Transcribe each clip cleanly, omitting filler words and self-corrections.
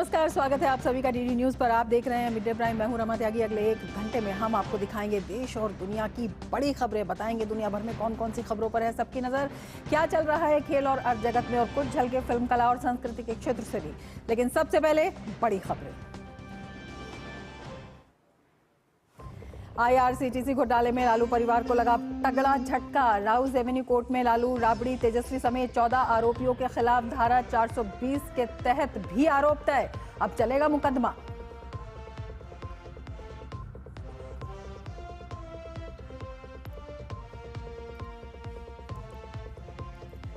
नमस्कार, स्वागत है आप सभी का डीडी न्यूज पर। आप देख रहे हैं मिड डे प्राइम। मैं हूं रमा त्यागी। अगले 1 घंटे में हम आपको दिखाएंगे देश और दुनिया की बड़ी खबरें, बताएंगे दुनिया भर में कौन कौन सी खबरों पर है सबकी नजर, क्या चल रहा है खेल और अर्थ जगत में, और कुछ झलके फिल्म, कला और संस्कृति के क्षेत्र से भी। लेकिन सबसे पहले बड़ी खबरें। IRCTC घोटाले में लालू परिवार को लगा तगड़ा झटका। राउस एवेन्यू कोर्ट में लालू, राबड़ी, तेजस्वी समेत 14 आरोपियों के खिलाफ धारा 420 के तहत भी आरोप तय। अब चलेगा मुकदमा।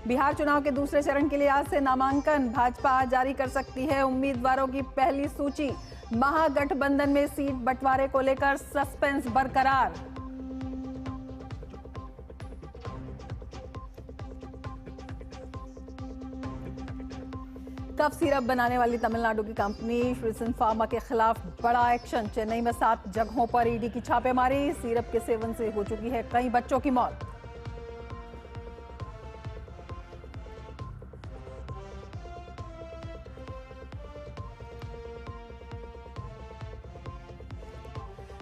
बिहार चुनाव के दूसरे चरण के लिए आज से नामांकन। भाजपा आज जारी कर सकती है उम्मीदवारों की पहली सूची। महागठबंधन में सीट बंटवारे को लेकर सस्पेंस बरकरार। कफ सिरप बनाने वाली तमिलनाडु की कंपनी श्रीसन फार्मा के खिलाफ बड़ा एक्शन। चेन्नई में 7 जगहों पर ईडी की छापेमारी। सिरप के सेवन से हो चुकी है कई बच्चों की मौत।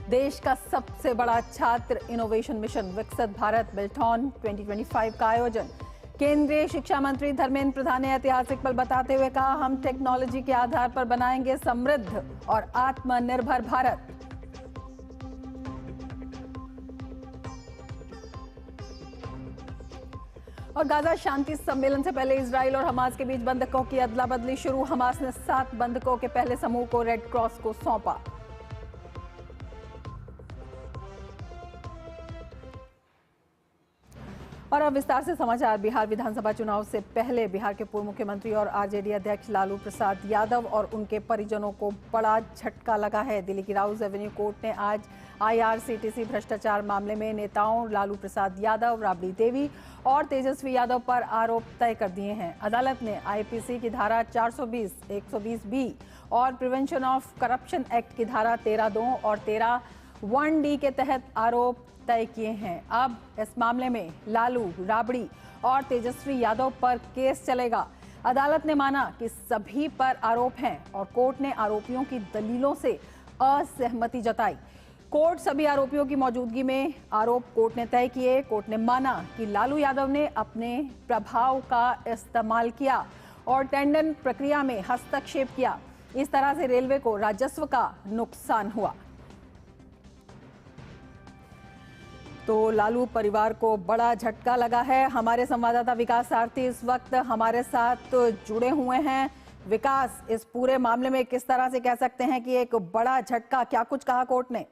देश का सबसे बड़ा छात्र इनोवेशन मिशन विकसित भारत बिल्टॉन 2025 का आयोजन। केंद्रीय शिक्षा मंत्री धर्मेंद्र प्रधान ने ऐतिहासिक पल बताते हुए कहा, हम टेक्नोलॉजी के आधार पर बनाएंगे समृद्ध और आत्मनिर्भर भारत। और गाजा शांति सम्मेलन से पहले इजराइल और हमास के बीच बंधकों की अदला बदली शुरू। हमास ने 7 बंधकों के पहले समूह को रेड क्रॉस को सौंपा। और अब विस्तार से समाचार। बिहार विधानसभा चुनाव से पहले बिहार के पूर्व मुख्यमंत्री और आरजेडी अध्यक्ष लालू प्रसाद यादव और उनके परिजनों को बड़ा झटका लगा है। दिल्ली की राउस एवेन्यू कोर्ट ने आज IRCTC भ्रष्टाचार मामले में नेताओं लालू प्रसाद यादव, राबड़ी देवी और तेजस्वी यादव पर आरोप तय कर दिए हैं। अदालत ने IPC की धारा 420, 120B और प्रिवेंशन ऑफ करप्शन एक्ट की धारा 13(2) और 13(1)D के तहत आरोप तय किए हैं। अब इस मामले में लालू, राबड़ी और तेजस्वी यादव पर केस चलेगा। अदालत ने माना कि सभी पर आरोप हैं और कोर्ट ने आरोपियों की दलीलों से असहमति जताई। कोर्ट सभी आरोपियों की मौजूदगी में आरोप कोर्ट ने तय किए। कोर्ट ने माना कि लालू यादव ने अपने प्रभाव का इस्तेमाल किया और टेंडर प्रक्रिया में हस्तक्षेप किया। इस तरह से रेलवे को राजस्व का नुकसान हुआ। तो लालू परिवार को बड़ा झटका लगा है। हमारे संवाददाता विकास सारथी इस वक्त हमारे साथ जुड़े हुए हैं। विकास, इस पूरे मामले में किस तरह से कह सकते हैं कि एक बड़ा झटका, क्या कुछ कहा कोर्ट ने?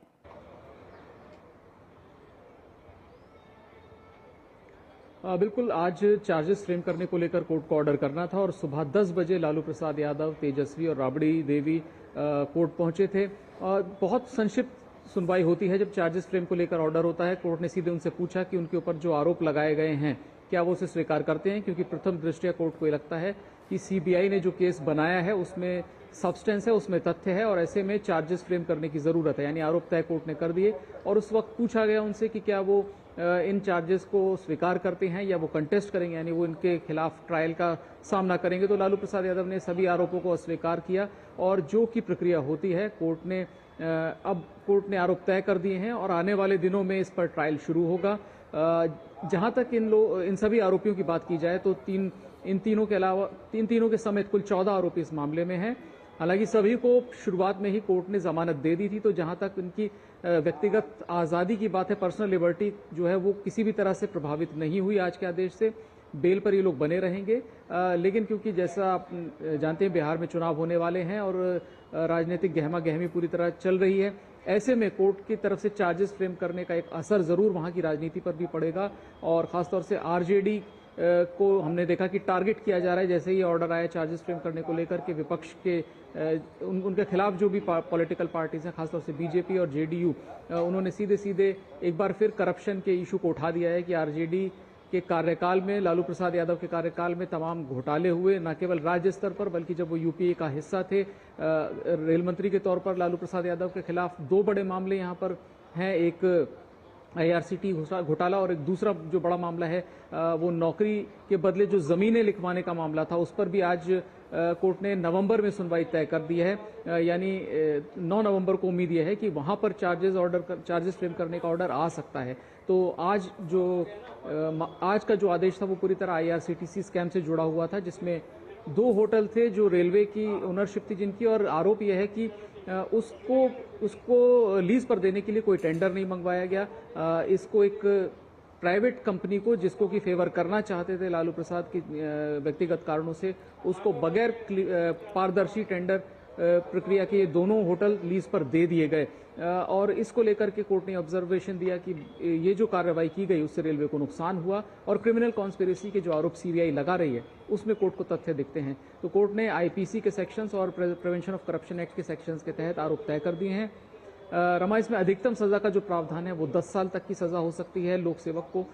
बिल्कुल, आज चार्जेस फ्रेम करने को लेकर कोर्ट को ऑर्डर करना था और सुबह 10 बजे लालू प्रसाद यादव, तेजस्वी और राबड़ी देवी कोर्ट पहुंचे थे। बहुत संक्षिप्त सुनवाई होती है जब चार्जेस फ्रेम को लेकर ऑर्डर होता है। कोर्ट ने सीधे उनसे पूछा कि उनके ऊपर जो आरोप लगाए गए हैं क्या वो उसे स्वीकार करते हैं, क्योंकि प्रथम दृष्टया कोर्ट को ये लगता है कि CBI ने जो केस बनाया है उसमें सब्सटेंस है, उसमें तथ्य है और ऐसे में चार्जेस फ्रेम करने की जरूरत है। यानी आरोप तय कोर्ट ने कर दिए और उस वक्त पूछा गया उनसे कि क्या वो इन चार्जेस को स्वीकार करते हैं या वो कंटेस्ट करेंगे, यानी वो इनके खिलाफ ट्रायल का सामना करेंगे। तो लालू प्रसाद यादव ने सभी आरोपों को अस्वीकार किया और जो की प्रक्रिया होती है अब कोर्ट ने आरोप तय कर दिए हैं और आने वाले दिनों में इस पर ट्रायल शुरू होगा। जहां तक इन सभी आरोपियों की बात की जाए तो इन तीनों के अलावा तीनों के समेत कुल 14 आरोपी इस मामले में हैं। हालांकि सभी को शुरुआत में ही कोर्ट ने जमानत दे दी थी, तो जहां तक उनकी व्यक्तिगत आज़ादी की बात है, पर्सनल लिबर्टी जो है वो किसी भी तरह से प्रभावित नहीं हुई आज के आदेश से। बेल पर ये लोग बने रहेंगे। लेकिन क्योंकि जैसा आप जानते हैं बिहार में चुनाव होने वाले हैं और राजनीतिक गहमा गहमी पूरी तरह चल रही है, ऐसे में कोर्ट की तरफ से चार्जेस फ्रेम करने का एक असर जरूर वहां की राजनीति पर भी पड़ेगा और खासतौर से RJD को हमने देखा कि टारगेट किया जा रहा है। जैसे ही ऑर्डर आया चार्जेस फ्रेम करने को लेकर के विपक्ष के उनके खिलाफ जो भी पॉलिटिकल पार्टीज हैं, खासतौर से BJP और JDU, उन्होंने सीधे सीधे एक बार फिर करप्शन के इशू को उठा दिया है कि RJD के कार्यकाल में, लालू प्रसाद यादव के कार्यकाल में तमाम घोटाले हुए, न केवल राज्य स्तर पर बल्कि जब वो UPA का हिस्सा थे, रेल मंत्री के तौर पर लालू प्रसाद यादव के खिलाफ 2 बड़े मामले यहाँ पर हैं। एक IRCT घोटाला, और एक दूसरा जो बड़ा मामला है वो नौकरी के बदले जो जमीनें लिखवाने का मामला था, उस पर भी आज कोर्ट ने नवंबर में सुनवाई तय कर दी है। यानी 9 नवंबर को उम्मीद यह है कि वहां पर चार्जेस फ्रेम करने का ऑर्डर आ सकता है। तो आज का जो आदेश था वो पूरी तरह IRCTC स्कैम से जुड़ा हुआ था, जिसमें 2 होटल थे जो रेलवे की ओनरशिप थी जिनकी, और आरोप यह है कि उसको लीज पर देने के लिए कोई टेंडर नहीं मंगवाया गया। इसको एक प्राइवेट कंपनी को, जिसको कि फेवर करना चाहते थे लालू प्रसाद की व्यक्तिगत कारणों से, उसको बगैर पारदर्शी टेंडर प्रक्रिया के ये दोनों होटल लीज पर दे दिए गए। और इसको लेकर के कोर्ट ने ऑब्जर्वेशन दिया कि ये जो कार्रवाई की गई उससे रेलवे को नुकसान हुआ, और क्रिमिनल कॉन्स्पिरेसी के जो आरोप CBI लगा रही है उसमें कोर्ट को तथ्य दिखते हैं। तो कोर्ट ने IPC के सेक्शंस और प्रिवेंशन ऑफ करप्शन एक्ट के सेक्शंस के तहत आरोप तय कर दिए हैं। रमा, इसमें अधिकतम सजा का जो प्रावधान है वो 10 साल तक की सजा हो सकती है लोक सेवक को।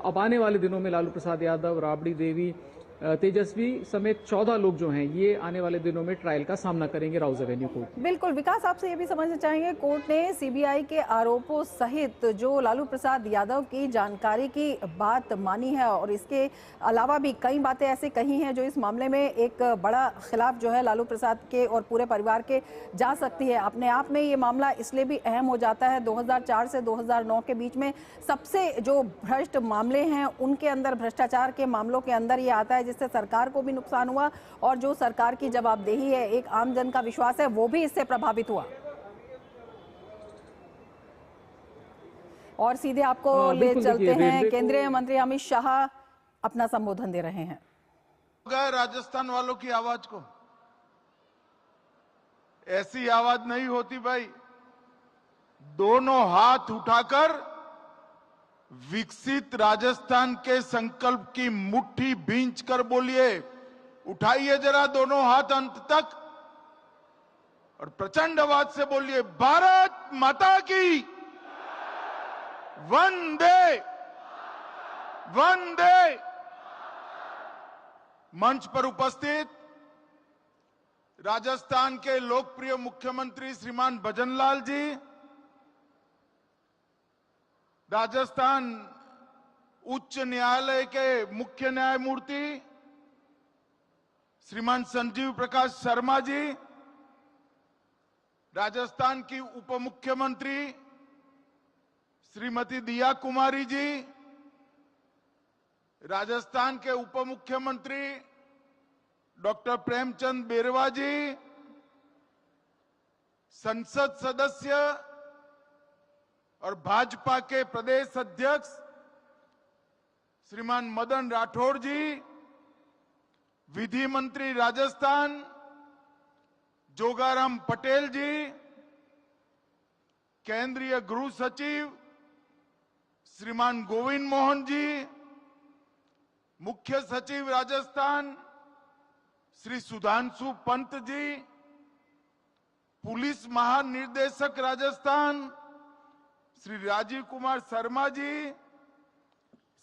अब आने वाले दिनों में लालू प्रसाद यादव, राबड़ी देवी, तेजस्वी समेत 14 लोग जो हैं ये आने वाले दिनों में ट्रायल का सामना करेंगे राउज एवेन्यू कोर्ट। बिल्कुल विकास, आपसे ये भी समझना चाहेंगे, कोर्ट ने CBI के आरोपों सहित जो लालू प्रसाद यादव की जानकारी की बात मानी है, और इसके अलावा भी कई बातें ऐसे कही हैं जो इस मामले में एक बड़ा खिलाफ जो है लालू प्रसाद के और पूरे परिवार के जा सकती है। अपने आप में ये मामला इसलिए भी अहम हो जाता है, 2004 से 2009 के बीच में सबसे जो भ्रष्ट मामले हैं उनके अंदर, भ्रष्टाचार के मामलों के अंदर ये आता है, जिससे सरकार को भी नुकसान हुआ, और जो सरकार की जवाबदेही है, एक आम जन का विश्वास है, वो भी इससे प्रभावित हुआ। और सीधे आपको ले चलते हैं, केंद्रीय मंत्री अमित शाह अपना संबोधन दे रहे हैं। राजस्थान वालों की आवाज को, ऐसी आवाज नहीं होती भाई। दोनों हाथ उठाकर विकसित राजस्थान के संकल्प की मुट्ठी भींच कर बोलिए, उठाइए जरा दोनों हाथ अंत तक और प्रचंड आवाज से बोलिए, भारत माता की वंदे वंदे। मंच पर उपस्थित राजस्थान के लोकप्रिय मुख्यमंत्री श्रीमान भजनलाल जी, राजस्थान उच्च न्यायालय के मुख्य न्यायमूर्ति श्रीमान संजीव प्रकाश शर्मा जी, राजस्थान की उप मुख्यमंत्री श्रीमती दिया कुमारी जी, राजस्थान के उप मुख्यमंत्री डॉक्टर प्रेमचंद बेरवा जी, संसद सदस्य और भाजपा के प्रदेश अध्यक्ष श्रीमान मदन राठौड़ जी, विधि मंत्री राजस्थान जोगाराम पटेल जी, केंद्रीय गृह सचिव श्रीमान गोविंद मोहन जी, मुख्य सचिव राजस्थान श्री सुधांशु पंत जी, पुलिस महानिर्देशक राजस्थान श्री राजीव कुमार शर्मा जी,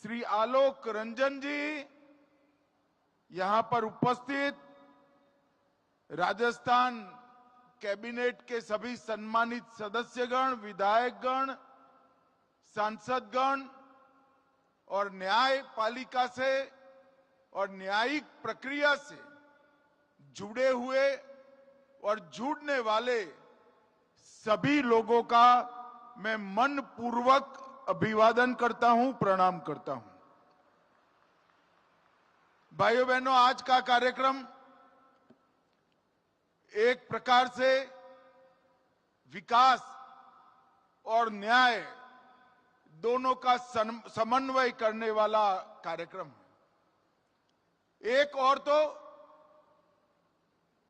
श्री आलोक रंजन जी, यहां पर उपस्थित राजस्थान कैबिनेट के सभी सम्मानित सदस्यगण, विधायकगण, सांसदगण और न्यायपालिका से और न्यायिक प्रक्रिया से जुड़े हुए और जुड़ने वाले सभी लोगों का मैं मन पूर्वक अभिवादन करता हूं, प्रणाम करता हूं। भाइयों बहनों, आज का कार्यक्रम एक प्रकार से विकास और न्याय दोनों का समन्वय करने वाला कार्यक्रम है। एक और तो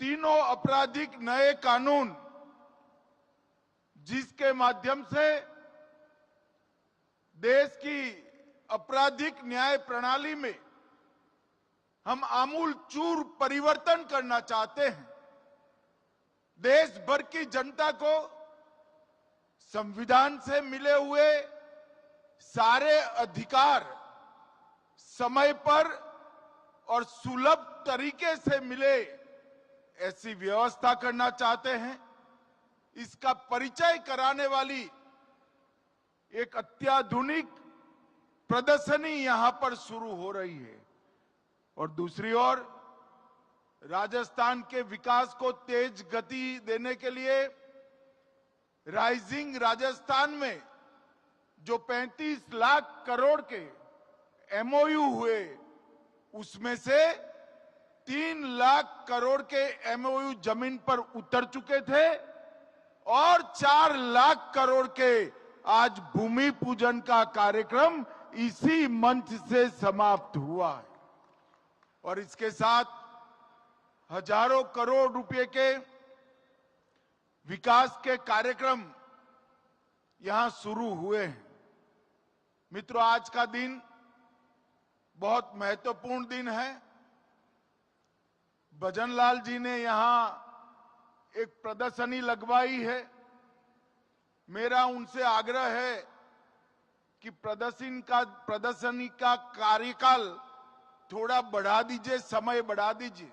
तीनों आपराधिक नए कानून जिसके माध्यम से देश की आपराधिक न्याय प्रणाली में हम आमूल चूर परिवर्तन करना चाहते हैं। देश भर की जनता को संविधान से मिले हुए सारे अधिकार समय पर और सुलभ तरीके से मिले, ऐसी व्यवस्था करना चाहते हैं। इसका परिचय कराने वाली एक अत्याधुनिक प्रदर्शनी यहां पर शुरू हो रही है और दूसरी ओर राजस्थान के विकास को तेज गति देने के लिए राइजिंग राजस्थान में जो 35 लाख करोड़ के एमओयू हुए उसमें से 3 लाख करोड़ के एमओयू जमीन पर उतर चुके थे और 4 लाख करोड़ के आज भूमि पूजन का कार्यक्रम इसी मंच से समाप्त हुआ है और इसके साथ हजारों करोड़ रुपए के विकास के कार्यक्रम यहां शुरू हुए हैं। मित्रों, आज का दिन बहुत महत्वपूर्ण दिन है। भजनलाल जी ने यहां एक प्रदर्शनी लगवाई है। मेरा उनसे आग्रह है कि प्रदर्शनी का कार्यकाल थोड़ा बढ़ा दीजिए, समय बढ़ा दीजिए,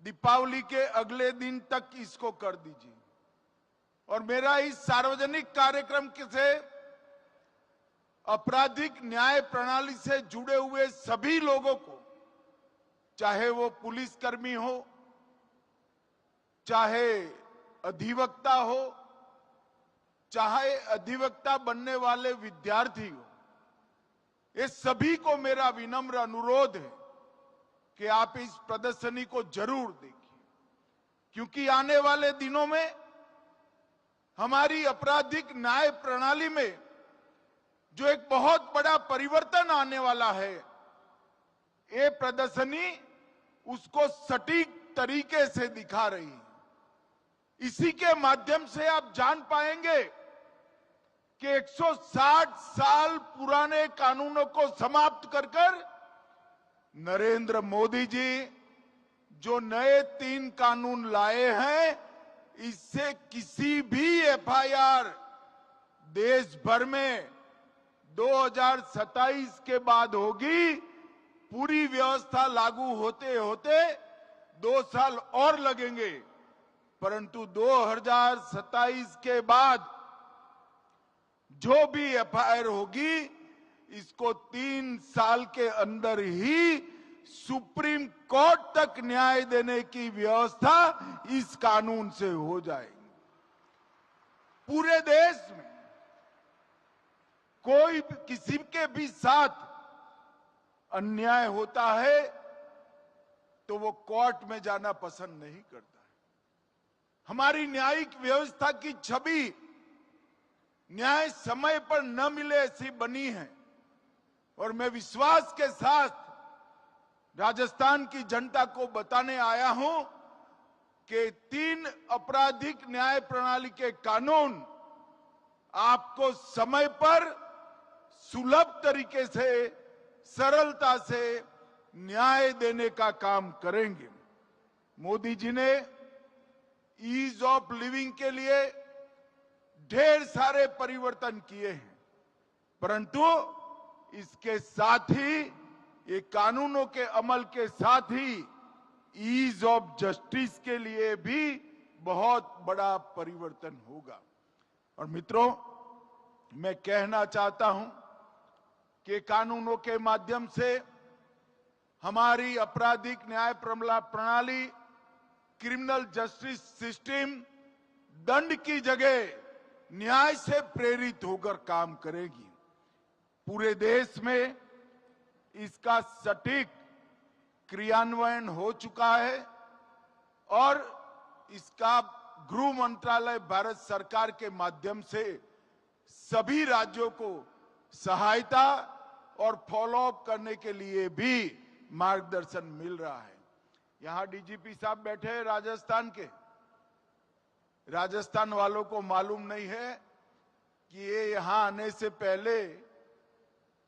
दीपावली के अगले दिन तक इसको कर दीजिए। और मेरा इस सार्वजनिक कार्यक्रम से आपराधिक न्याय प्रणाली से जुड़े हुए सभी लोगों को, चाहे वो पुलिसकर्मी हो, चाहे अधिवक्ता हो, चाहे अधिवक्ता बनने वाले विद्यार्थी हो, ये सभी को मेरा विनम्र अनुरोध है कि आप इस प्रदर्शनी को जरूर देखिए, क्योंकि आने वाले दिनों में हमारी आपराधिक न्याय प्रणाली में जो एक बहुत बड़ा परिवर्तन आने वाला है, ये प्रदर्शनी उसको सटीक तरीके से दिखा रही है। इसी के माध्यम से आप जान पाएंगे कि 160 साल पुराने कानूनों को समाप्त कर नरेंद्र मोदी जी जो नए 3 कानून लाए हैं, इससे किसी भी एफआईआर देश भर में 2027 के बाद होगी। पूरी व्यवस्था लागू होते होते 2 साल और लगेंगे, परंतु 2027 के बाद जो भी एफआईआर होगी, इसको 3 साल के अंदर ही सुप्रीम कोर्ट तक न्याय देने की व्यवस्था इस कानून से हो जाएगी। पूरे देश में कोई किसी के भी साथ अन्याय होता है तो वो कोर्ट में जाना पसंद नहीं करता है। हमारी न्यायिक व्यवस्था की छवि न्याय समय पर न मिले ऐसी बनी है और मैं विश्वास के साथ राजस्थान की जनता को बताने आया हूं कि 3 आपराधिक न्याय प्रणाली के कानून आपको समय पर सुलभ तरीके से, सरलता से न्याय देने का काम करेंगे। मोदी जी ने ईज ऑफ लिविंग के लिए ढेर सारे परिवर्तन किए हैं, परंतु इसके साथ ही ये कानूनों के अमल के साथ ही ईज ऑफ जस्टिस के लिए भी बहुत बड़ा परिवर्तन होगा। और मित्रों, मैं कहना चाहता हूं कि कानूनों के माध्यम से हमारी आपराधिक न्याय प्रणाली, क्रिमिनल जस्टिस सिस्टम दंड की जगह न्याय से प्रेरित होकर काम करेगी। पूरे देश में इसका सटीक क्रियान्वयन हो चुका है और इसका गृह मंत्रालय भारत सरकार के माध्यम से सभी राज्यों को सहायता और फॉलोअप करने के लिए भी मार्गदर्शन मिल रहा है। यहां डीजीपी साहब बैठे हैं राजस्थान के। राजस्थान वालों को मालूम नहीं है कि ये यहां आने से पहले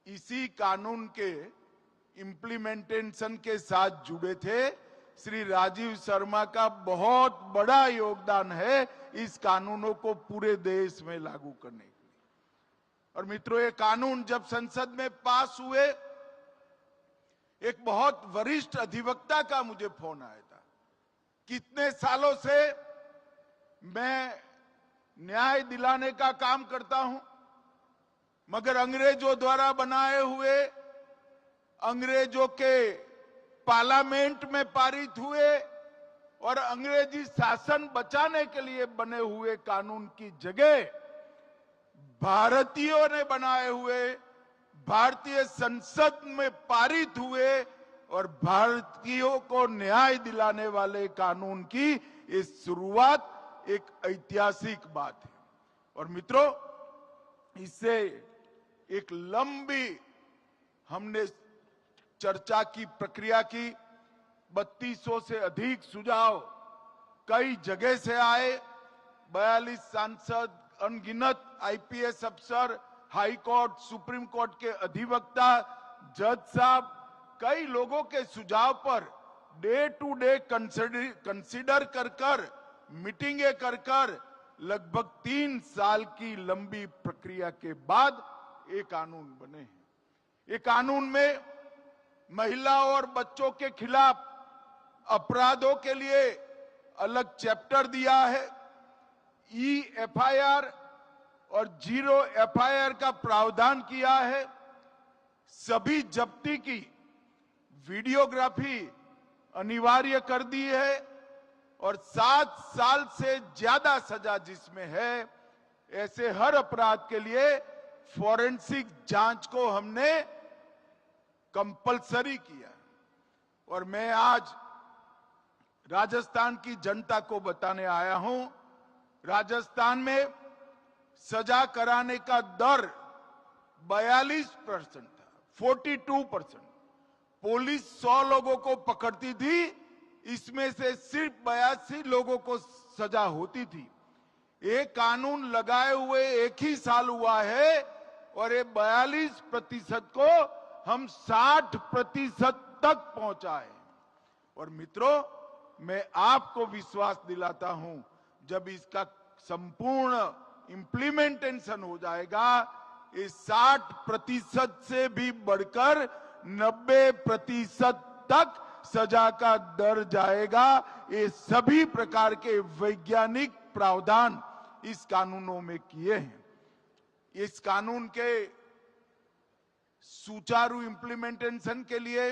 इसी कानून के इम्प्लीमेंटेशन के साथ जुड़े थे। श्री राजीव शर्मा का बहुत बड़ा योगदान है इस कानूनों को पूरे देश में लागू करने के लिए। और मित्रों, ये कानून जब संसद में पास हुए, एक बहुत वरिष्ठ अधिवक्ता का मुझे फोन आया था। कितने सालों से मैं न्याय दिलाने का काम करता हूं, मगर अंग्रेजों द्वारा बनाए हुए, अंग्रेजों के पार्लियामेंट में पारित हुए और अंग्रेजी शासन बचाने के लिए बने हुए कानून की जगह भारतीयों ने बनाए हुए, भारतीय संसद में पारित हुए और भारतीयों को न्याय दिलाने वाले कानून की ये शुरुआत एक ऐतिहासिक बात है। और मित्रों, इससे एक लंबी हमने चर्चा की प्रक्रिया की, 3200 से अधिक सुझाव कई जगह से आए, 42 सांसद, अनगिनत आईपीएस अफसर, हाई कोर्ट, सुप्रीम कोर्ट के अधिवक्ता, जज साहब, कई लोगों के सुझाव per day to day consider कर मीटिंगें कर लगभग 3 साल की लंबी प्रक्रिया के बाद ये कानून बने हैं। ये कानून में महिला और बच्चों के खिलाफ अपराधों के लिए अलग चैप्टर दिया है, EFIR और 0 FIR का प्रावधान किया है, सभी जब्ती की वीडियोग्राफी अनिवार्य कर दी है और 7 साल से ज्यादा सजा जिसमें है, ऐसे हर अपराध के लिए फॉरेंसिक जांच को हमने कंपलसरी किया। और मैं आज राजस्थान की जनता को बताने आया हूं, राजस्थान में सजा कराने का दर 42% था, 42%। पुलिस 100 लोगों को पकड़ती थी, इसमें से सिर्फ 82 लोगों को सजा होती थी। ये कानून लगाए हुए 1 ही साल हुआ है और ये 42% को हम 60% तक पहुंचाए। और मित्रों, मैं आपको विश्वास दिलाता हूं, जब इसका संपूर्ण इंप्लीमेंटेशन हो जाएगा, ये 60% से भी बढ़कर 90% तक सजा का दर जाएगा। ये सभी प्रकार के वैज्ञानिक प्रावधान इस कानूनों में किए हैं। इस कानून के सुचारू इंप्लीमेंटेशन के लिए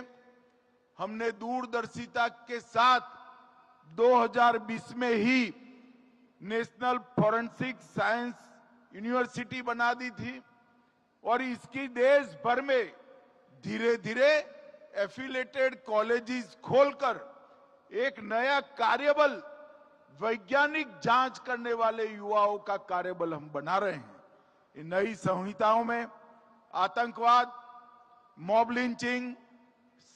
हमने दूरदर्शिता के साथ 2020 में ही नेशनल फॉरेंसिक साइंस यूनिवर्सिटी बना दी थी और इसकी देश भर में धीरे धीरे एफिलेटेड कॉलेजेस खोलकर एक नया कार्यबल, वैज्ञानिक जांच करने वाले युवाओं का कार्यबल हम बना रहे हैं। इन नई संहिताओं में आतंकवाद, मॉब लिंचिंग,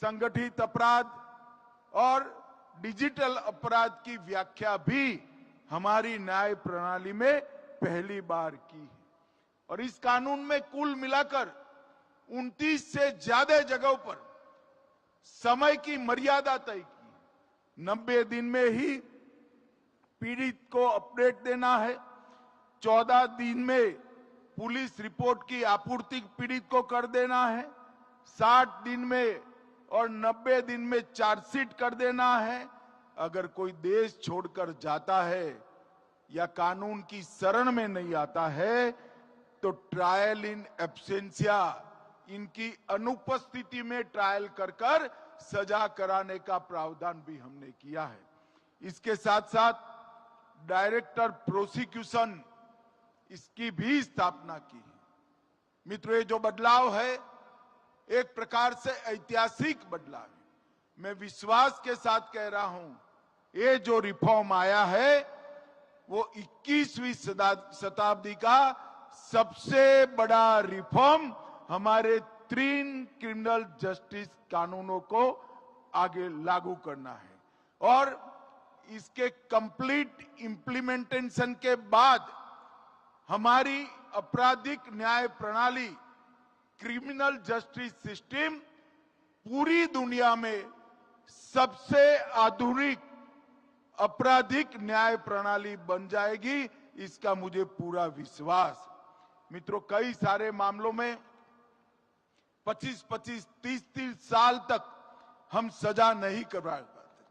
संगठित अपराध और डिजिटल अपराध की व्याख्या भी हमारी न्याय प्रणाली में पहली बार की है। और इस कानून में कुल मिलाकर 29 से ज्यादा जगहों पर समय की मर्यादा तय की। 90 दिन में ही पीड़ित को अपडेट देना है, 14 दिन में पुलिस रिपोर्ट की आपूर्ति पीड़ित को कर देना है, 60 दिन में और 90 दिन में चार्जशीट कर देना है। अगर कोई देश छोड़कर जाता है या कानून की शरण में नहीं आता है तो ट्रायल इन एब्सेंशिया, इनकी अनुपस्थिति में ट्रायल कर सजा कराने का प्रावधान भी हमने किया है। इसके साथ साथ डायरेक्टर प्रोसिक्यूशन, इसकी भी स्थापना की है। मित्रों, ये जो बदलाव है एक प्रकार से ऐतिहासिक बदलाव है। मैं विश्वास के साथ कह रहा हूं, ये जो रिफॉर्म आया है वो 21वीं शताब्दी का सबसे बड़ा रिफॉर्म हमारे 3 क्रिमिनल जस्टिस कानूनों को आगे लागू करना है। और इसके कंप्लीट इंप्लीमेंटेशन के बाद हमारी आपराधिक न्याय प्रणाली, क्रिमिनल जस्टिस सिस्टम पूरी दुनिया में सबसे आधुनिक आपराधिक न्याय प्रणाली बन जाएगी, इसका मुझे पूरा विश्वास। मित्रों, कई सारे मामलों में 25-25, 30-30 साल तक हम सजा नहीं करवा पाते,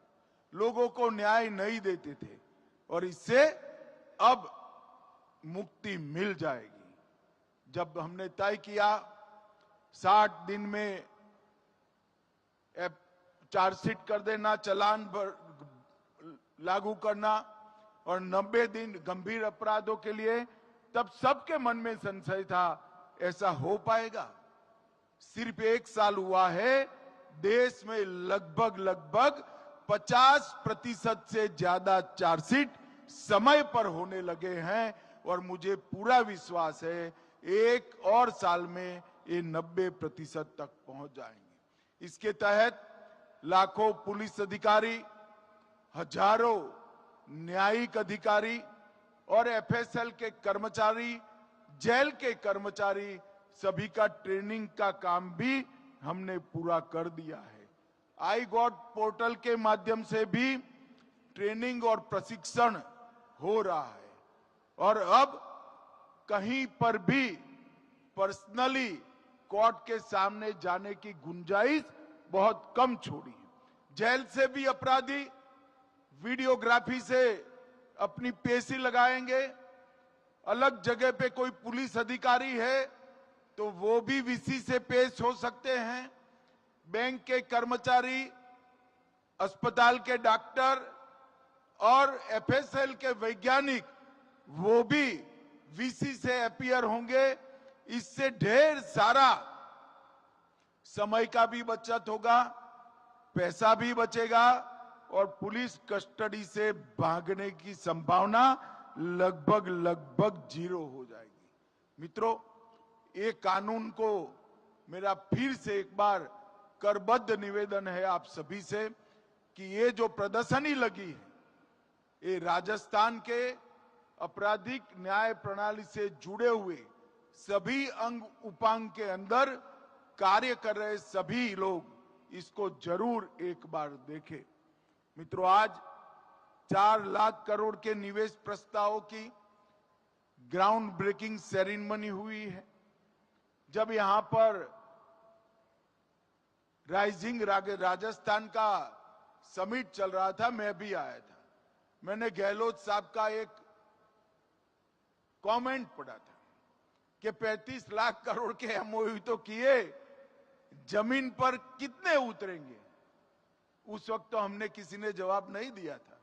लोगों को न्याय नहीं देते थे और इससे अब मुक्ति मिल जाएगी। जब हमने तय किया 60 दिन में चार्जशीट कर देना, चालान लागू करना और 90 दिन गंभीर अपराधों के लिए, तब सबके मन में संशय था ऐसा हो पाएगा। सिर्फ 1 साल हुआ है, देश में लगभग 50% से ज्यादा चार्जशीट समय पर होने लगे हैं और मुझे पूरा विश्वास है 1 और साल में ये 90% तक पहुंच जाएंगे। इसके तहत लाखों पुलिस अधिकारी, हजारों न्यायिक अधिकारी और एफएसएल के कर्मचारी, जेल के कर्मचारी, सभी का ट्रेनिंग का काम भी हमने पूरा कर दिया है। आई गॉट पोर्टल के माध्यम से भी ट्रेनिंग और प्रशिक्षण हो रहा है और अब कहीं पर भी पर्सनली कोर्ट के सामने जाने की गुंजाइश बहुत कम छोड़ी है। जेल से भी अपराधी वीडियोग्राफी से अपनी पेशी लगाएंगे। अलग जगह पे कोई पुलिस अधिकारी है तो वो भी वीसी से पेश हो सकते हैं। बैंक के कर्मचारी, अस्पताल के डॉक्टर और एफएसएल के वैज्ञानिक वो भी वीसी से अपीयर होंगे। इससे ढेर सारा समय का भी बचत होगा, पैसा भी बचेगा और पुलिस कस्टडी से भागने की संभावना लगभग 0 हो जाएगी। मित्रों, ये कानून को मेरा फिर से एक बार करबद्ध निवेदन है आप सभी से कि ये जो प्रदर्शनी लगी है, ये राजस्थान के आपराधिक न्याय प्रणाली से जुड़े हुए सभी अंग उपांग के अंदर कार्य कर रहे सभी लोग इसको जरूर एक बार देखें। मित्रों, आज 4 लाख करोड़ के निवेश प्रस्तावों की ग्राउंड ब्रेकिंग सेरेमनी हुई है। जब यहां पर राइजिंग राजस्थान का समिट चल रहा था, मैं भी आया था। मैंने गहलोत साहब का एक कमेंट पढ़ा था कि 35 लाख करोड़ के एमओयू तो किए, जमीन पर कितने उतरेंगे। उस वक्त तो हमने किसी ने जवाब नहीं दिया था,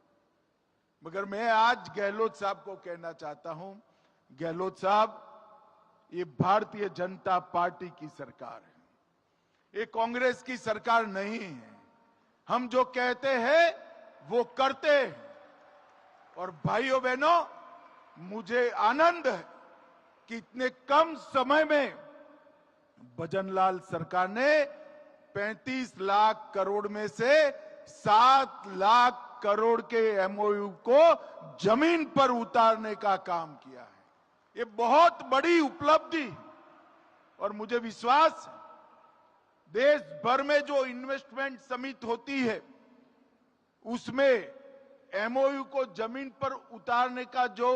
मगर मैं आज गहलोत साहब को कहना चाहता हूं, गहलोत साहब, ये भारतीय जनता पार्टी की सरकार है, ये कांग्रेस की सरकार नहीं है। हम जो कहते हैं वो करते हैं। और भाइयों बहनों, मुझे आनंद है कि इतने कम समय में भजनलाल सरकार ने 35 लाख करोड़ में से 7 लाख करोड़ के एमओयू को जमीन पर उतारने का काम किया है। ये बहुत बड़ी उपलब्धि है और मुझे विश्वास है देश भर में जो इन्वेस्टमेंट समिट होती है उसमें एमओयू को जमीन पर उतारने का जो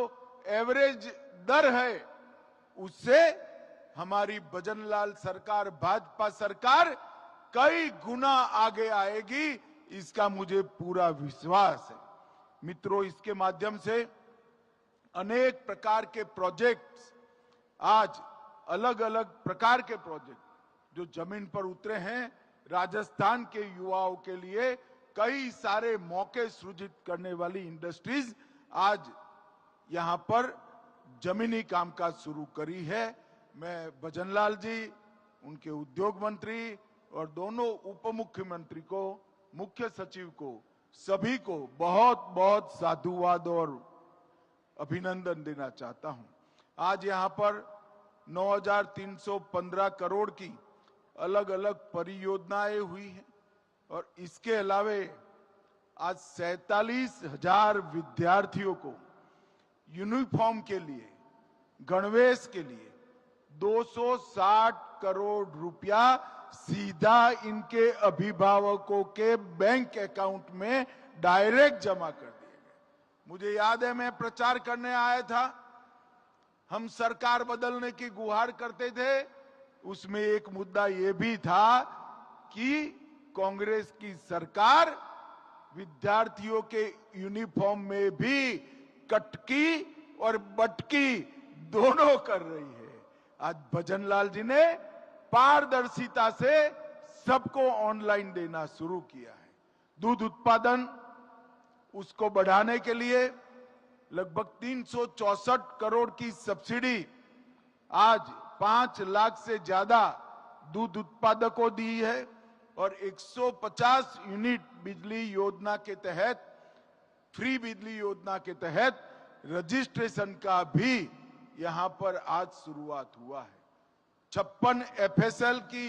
एवरेज दर है उससे हमारी भजनलाल सरकार, भाजपा सरकार कई गुना आगे आएगी, इसका मुझे पूरा विश्वास है। मित्रों, इसके माध्यम से अनेक प्रकार के प्रोजेक्ट्स, आज अलग अलग प्रकार के प्रोजेक्ट जो जमीन पर उतरे हैं, राजस्थान के युवाओं के लिए कई सारे मौके सृजित करने वाली इंडस्ट्रीज आज यहां पर जमीनी कामकाज शुरू करी है। मैं भजनलाल जी, उनके उद्योग मंत्री और दोनों उप मुख्यमंत्री को, मुख्य सचिव को, सभी को बहुत बहुत साधुवाद और अभिनंदन देना चाहता हूं। आज यहां पर 9,315 करोड़ की अलग अलग परियोजनाएं हुई हैं और इसके अलावे आज 47,000 विद्यार्थियों को यूनिफॉर्म के लिए, गणवेश के लिए 260 करोड़ रुपया सीधा इनके अभिभावकों के बैंक अकाउंट में डायरेक्ट जमा कर दिए गए। मुझे याद है, मैं प्रचार करने आया था, हम सरकार बदलने की गुहार करते थे। उसमें एक मुद्दा यह भी था कि कांग्रेस की सरकार विद्यार्थियों के यूनिफॉर्म में भी कटकी और बटकी दोनों कर रही है। आज भजनलाल जी ने पारदर्शिता से सबको ऑनलाइन देना शुरू किया है। दूध उत्पादन उसको बढ़ाने के लिए लगभग 364 करोड़ की सब्सिडी आज 5 लाख से ज्यादा दूध उत्पादकों दी है और 150 यूनिट बिजली योजना के तहत, फ्री बिजली योजना के तहत रजिस्ट्रेशन का भी यहां पर आज शुरुआत हुआ है। 56 एफएसएल की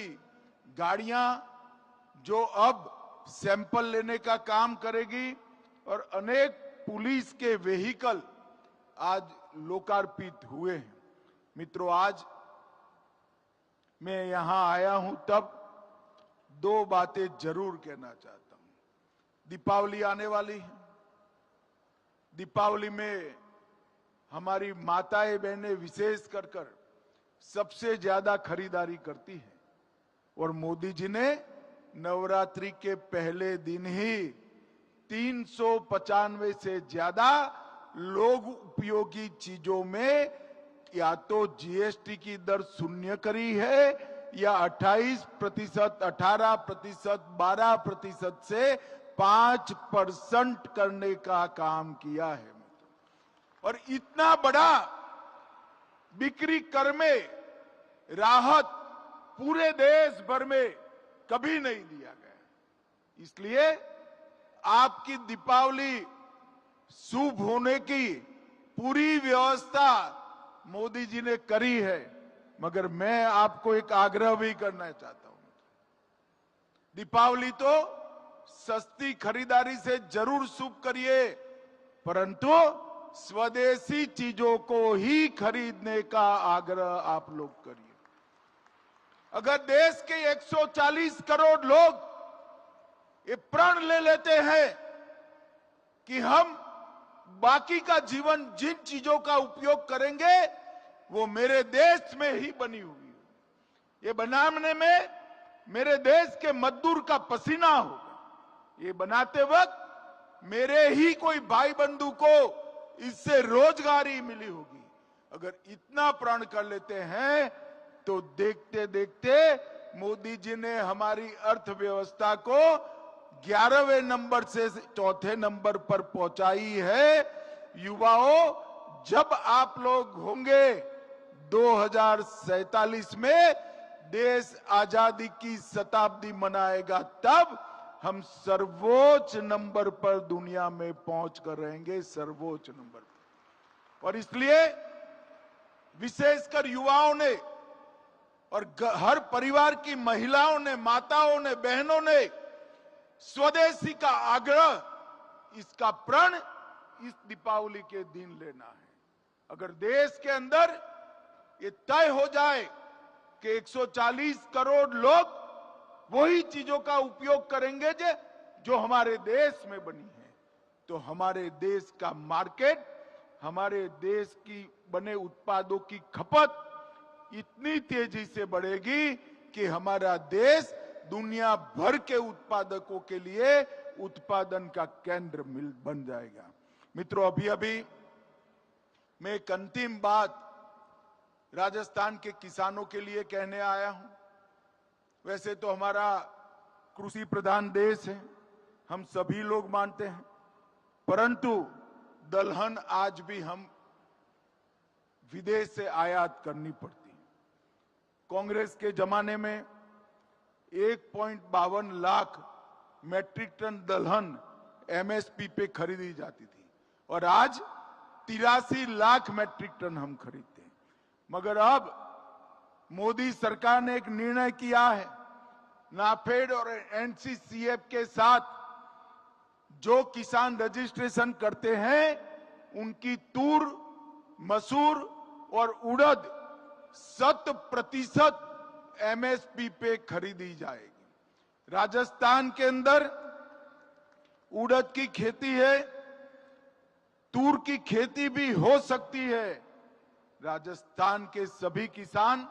गाड़ियां जो अब सैंपल लेने का काम करेगी और अनेक पुलिस के व्हीकल आज लोकार्पित हुए हैं। मित्रों, आज मैं यहां आया हूं तब 2 बातें जरूर कहना चाहता हूं। दीपावली आने वाली है। दीपावली में हमारी माताएं बहनें विशेष कर सबसे ज्यादा खरीदारी करती है और मोदी जी ने नवरात्रि के पहले दिन ही 395 से ज्यादा लोग उपयोगी चीजों में या तो जीएसटी की दर शून्य करी है या 28%, 18%, 12% से 5% करने का काम किया है। और इतना बड़ा बिक्री कर में राहत पूरे देश भर में कभी नहीं दिया गया। इसलिए आपकी दीपावली शुभ होने की पूरी व्यवस्था मोदी जी ने करी है, मगर मैं आपको एक आग्रह भी करना चाहता हूं। दीपावली तो सस्ती खरीदारी से जरूर शुभ करिए, परंतु स्वदेशी चीजों को ही खरीदने का आग्रह आप लोग करिए। अगर देश के 140 करोड़ लोग ये प्रण ले लेते हैं कि हम बाकी का जीवन जिन चीजों का उपयोग करेंगे वो मेरे देश में ही बनी हुई है, ये बनाने में मेरे देश के मजदूर का पसीना होगा, ये बनाते वक्त मेरे ही कोई भाई बंधु को इससे रोजगारी मिली होगी। अगर इतना प्रण कर लेते हैं तो देखते देखते मोदी जी ने हमारी अर्थव्यवस्था को 11वें नंबर से 4थे नंबर पर पहुंचाई है। युवाओं, जब आप लोग होंगे 2047 में देश आजादी की शताब्दी मनाएगा, तब हम सर्वोच्च नंबर पर दुनिया में पहुंच कर रहेंगे, सर्वोच्च नंबर पर। और इसलिए विशेषकर युवाओं ने और हर परिवार की महिलाओं ने, माताओं ने, बहनों ने स्वदेशी का आग्रह, इसका प्रण इस दीपावली के दिन लेना है। अगर देश के अंदर ये तय हो जाए कि 140 करोड़ लोग वही चीजों का उपयोग करेंगे जो हमारे देश में बनी है, तो हमारे देश का मार्केट, हमारे देश की बने उत्पादों की खपत इतनी तेजी से बढ़ेगी कि हमारा देश दुनिया भर के उत्पादकों के लिए उत्पादन का केंद्र बन जाएगा। मित्रों, अभी मैं एक अंतिम बात राजस्थान के किसानों के लिए कहने आया हूं। वैसे तो हमारा कृषि प्रधान देश है, हम सभी लोग मानते हैं, परंतु दलहन आज भी हम विदेश से आयात करनी पड़ती है। कांग्रेस के जमाने में 1.52 लाख मैट्रिक टन दलहन एमएसपी पे खरीदी जाती थी और आज 83 लाख मैट्रिक टन हम खरीदते हैं। मगर अब मोदी सरकार ने एक निर्णय किया है, नाफेड और एनसीसीएफ के साथ जो किसान रजिस्ट्रेशन करते हैं उनकी तूर, मसूर और उड़द 100% एमएसपी पे खरीदी जाएगी। राजस्थान के अंदर उड़द की खेती है, तूर की खेती भी हो सकती है। राजस्थान के सभी किसान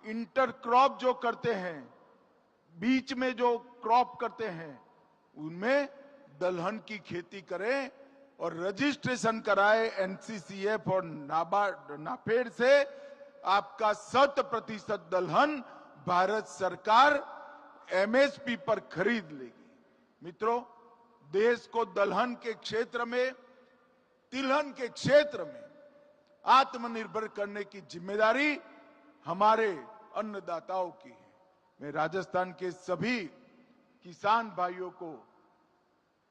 इंटरक्रॉप जो करते हैं, बीच में जो क्रॉप करते हैं, उनमें दलहन की खेती करें और रजिस्ट्रेशन कराए एनसीसीएफ और नाफेड से, आपका 100% दलहन भारत सरकार एमएसपी पर खरीद लेगी। मित्रों, देश को दलहन के क्षेत्र में, तिलहन के क्षेत्र में आत्मनिर्भर करने की जिम्मेदारी हमारे अन्नदाताओं की है। मैं राजस्थान के सभी किसान भाइयों को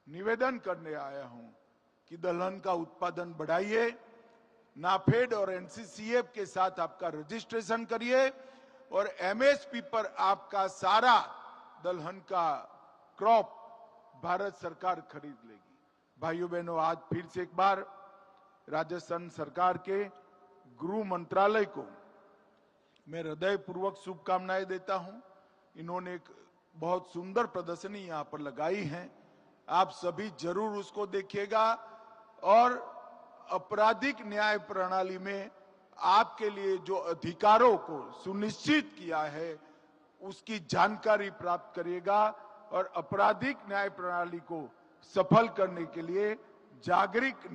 निवेदन करने आया हूं कि दलहन का उत्पादन बढ़ाइए, नाफेड और एनसीसीएफ के साथ आपका रजिस्ट्रेशन करिए और एमएसपी पर आपका सारा दलहन का क्रॉप भारत सरकार खरीद लेगी। भाइयों बहनों, आज फिर से एक बार राजस्थान सरकार के गृह मंत्रालय को मैं हृदयपूर्वक शुभकामनाएं देता हूं। इन्होंने एक बहुत सुंदर प्रदर्शनी यहां पर लगाई है, आप सभी जरूर उसको देखिएगा और आपराधिक न्याय प्रणाली में आपके लिए जो अधिकारों को सुनिश्चित किया है उसकी जानकारी प्राप्त करिएगा और आपराधिक न्याय प्रणाली को सफल करने के लिए जागरूक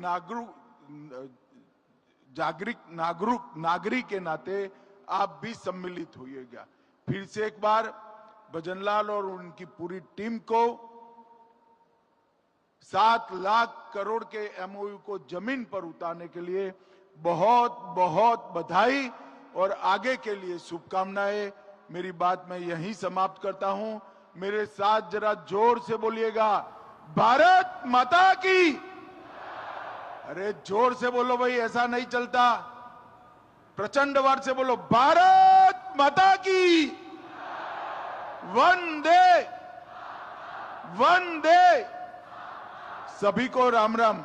नागरिक के नाते आप भी सम्मिलित होइएगा। फिर से एक बार भजनलाल और उनकी पूरी टीम को 7 लाख करोड़ के एमओयू को जमीन पर उतारने के लिए बहुत बहुत बधाई और आगे के लिए शुभकामनाएं। मेरी बात मैं यहीं समाप्त करता हूं। मेरे साथ जरा जोर से बोलिएगा, भारत माता की। अरे जोर से बोलो भाई, ऐसा नहीं चलता। प्रचंड वार से बोलो, भारत माता की। वंदे वंदे। सभी को राम राम।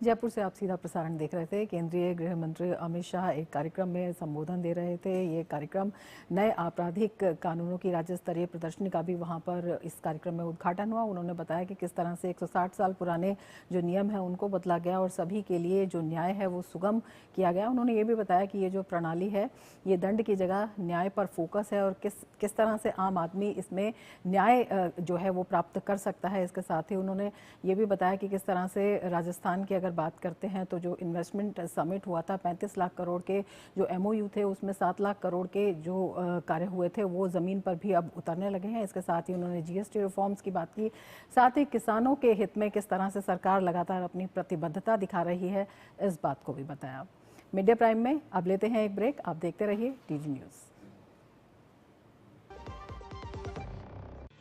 जयपुर से आप सीधा प्रसारण देख रहे थे। केंद्रीय गृह मंत्री अमित शाह एक कार्यक्रम में संबोधन दे रहे थे। ये कार्यक्रम नए आपराधिक कानूनों की राज्य स्तरीय प्रदर्शनी का भी वहां पर इस कार्यक्रम में उद्घाटन हुआ। उन्होंने बताया कि किस तरह से 160 साल पुराने जो नियम है उनको बदला गया और सभी के लिए जो न्याय है वो सुगम किया गया। उन्होंने ये भी बताया कि ये जो प्रणाली है ये दंड की जगह न्याय पर फोकस है और किस तरह से आम आदमी इसमें न्याय जो है वो प्राप्त कर सकता है। इसके साथ ही उन्होंने ये भी बताया कि किस तरह से राजस्थान की अगर बात करते हैं तो जो इन्वेस्टमेंट समिट हुआ था 35 लाख करोड़ के जो एमओयू थे उसमें 7 लाख करोड़ के जो कार्य हुए थे वो जमीन पर भी अब उतरने लगे हैं। इसके साथ ही उन्होंने जीएसटी रिफॉर्म्स की बात की, साथ ही किसानों के हित में किस तरह से सरकार लगातार अपनी प्रतिबद्धता दिखा रही है इस बात को भी बताया। मीडिया प्राइम में अब लेते हैं एक ब्रेक, आप देखते रहिए टीवी न्यूज।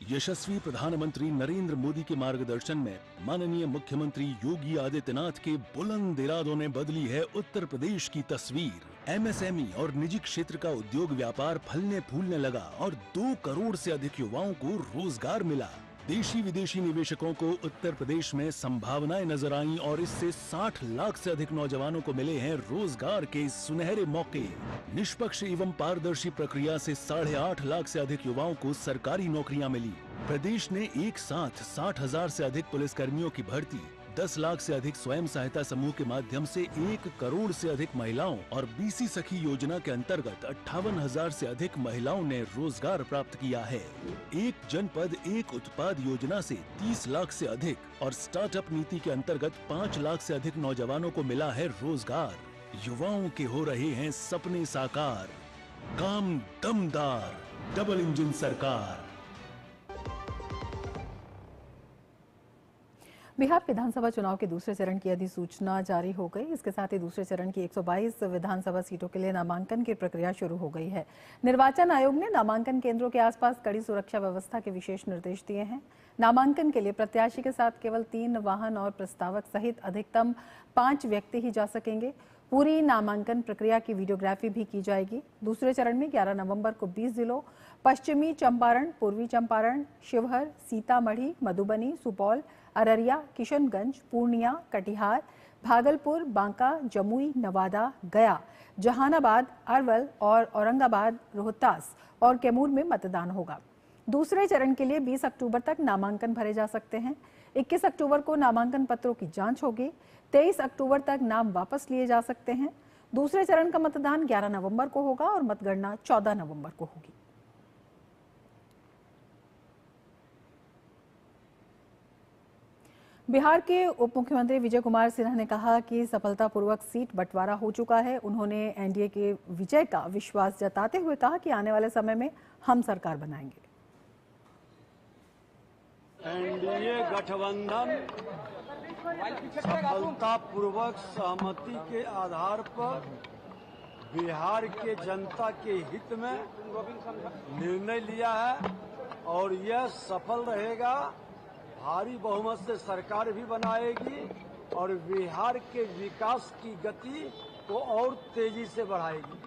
यशस्वी प्रधानमंत्री नरेंद्र मोदी के मार्गदर्शन में माननीय मुख्यमंत्री योगी आदित्यनाथ के बुलंद इरादों ने बदली है उत्तर प्रदेश की तस्वीर। एमएसएमई और निजी क्षेत्र का उद्योग व्यापार फलने फूलने लगा और 2 करोड़ से अधिक युवाओं को रोजगार मिला। देशी विदेशी निवेशकों को उत्तर प्रदेश में संभावनाएं नजर आईं और इससे 60 लाख से अधिक नौजवानों को मिले हैं रोजगार के सुनहरे मौके। निष्पक्ष एवं पारदर्शी प्रक्रिया से 8.5 लाख से अधिक युवाओं को सरकारी नौकरियां मिली। प्रदेश ने एक साथ 60,000 से अधिक पुलिसकर्मियों की भर्ती, 10 लाख से अधिक स्वयं सहायता समूह के माध्यम से 1 करोड़ से अधिक महिलाओं और बीसी सखी योजना के अंतर्गत 58,000 से अधिक महिलाओं ने रोजगार प्राप्त किया है। एक जनपद एक उत्पाद योजना से 30 लाख से अधिक और स्टार्टअप नीति के अंतर्गत 5 लाख से अधिक नौजवानों को मिला है रोजगार। युवाओं के हो रहे हैं सपने साकार, काम दमदार, डबल इंजन सरकार। बिहार विधानसभा चुनाव के दूसरे चरण की अधिसूचना जारी हो गई। इसके साथ ही दूसरे चरण की 122 विधानसभा सीटों के लिए नामांकन की प्रक्रिया शुरू हो गई है। निर्वाचन आयोग ने नामांकन केंद्रों के आसपास कड़ी सुरक्षा व्यवस्था के विशेष निर्देश दिए हैं। नामांकन के लिए प्रत्याशी के साथ केवल 3 वाहन और प्रस्तावक सहित अधिकतम 5 व्यक्ति ही जा सकेंगे। पूरी नामांकन प्रक्रिया की वीडियोग्राफी भी की जाएगी। दूसरे चरण में 11 नवंबर को 20 जिलों पश्चिमी चंपारण, पूर्वी चंपारण, शिवहर, सीतामढ़ी, मधुबनी, सुपौल, अररिया, किशनगंज, पूर्णिया, कटिहार, भागलपुर, बांका, जमुई, नवादा, गया, जहानाबाद, अरवल और औरंगाबाद, रोहतास और कैमूर में मतदान होगा। दूसरे चरण के लिए 20 अक्टूबर तक नामांकन भरे जा सकते हैं। 21 अक्टूबर को नामांकन पत्रों की जांच होगी। 23 अक्टूबर तक नाम वापस लिए जा सकते हैं। दूसरे चरण का मतदान 11 नवंबर को होगा और मतगणना 14 नवंबर को होगी। बिहार के उप मुख्यमंत्री विजय कुमार सिन्हा ने कहा कि सफलतापूर्वक सीट बंटवारा हो चुका है। उन्होंने एनडीए के विजय का विश्वास जताते हुए कहा कि आने वाले समय में हम सरकार बनाएंगे। एनडीए गठबंधन सफलतापूर्वक सहमति के आधार पर बिहार के जनता के हित में निर्णय लिया है और यह सफल रहेगा। भारी बहुमत से सरकार भी बनाएगी और बिहार के विकास की गति को और तेजी से बढ़ाएगी।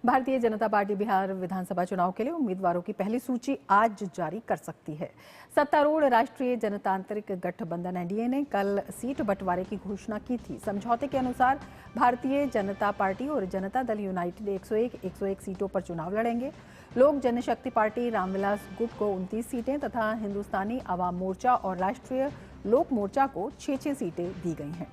भारतीय जनता पार्टी बिहार विधानसभा चुनाव के लिए उम्मीदवारों की पहली सूची आज जारी कर सकती है। सत्तारूढ़ राष्ट्रीय जनतांत्रिक गठबंधन एनडीए ने कल सीट बंटवारे की घोषणा की थी। समझौते के अनुसार भारतीय जनता पार्टी और जनता दल यूनाइटेड 101 सीटों पर चुनाव लड़ेंगे। लोक जनशक्ति पार्टी रामविलास गुट को 29 सीटें तथा हिंदुस्तानी अवाम मोर्चा और राष्ट्रीय लोक मोर्चा को 6 सीटें दी गई हैं।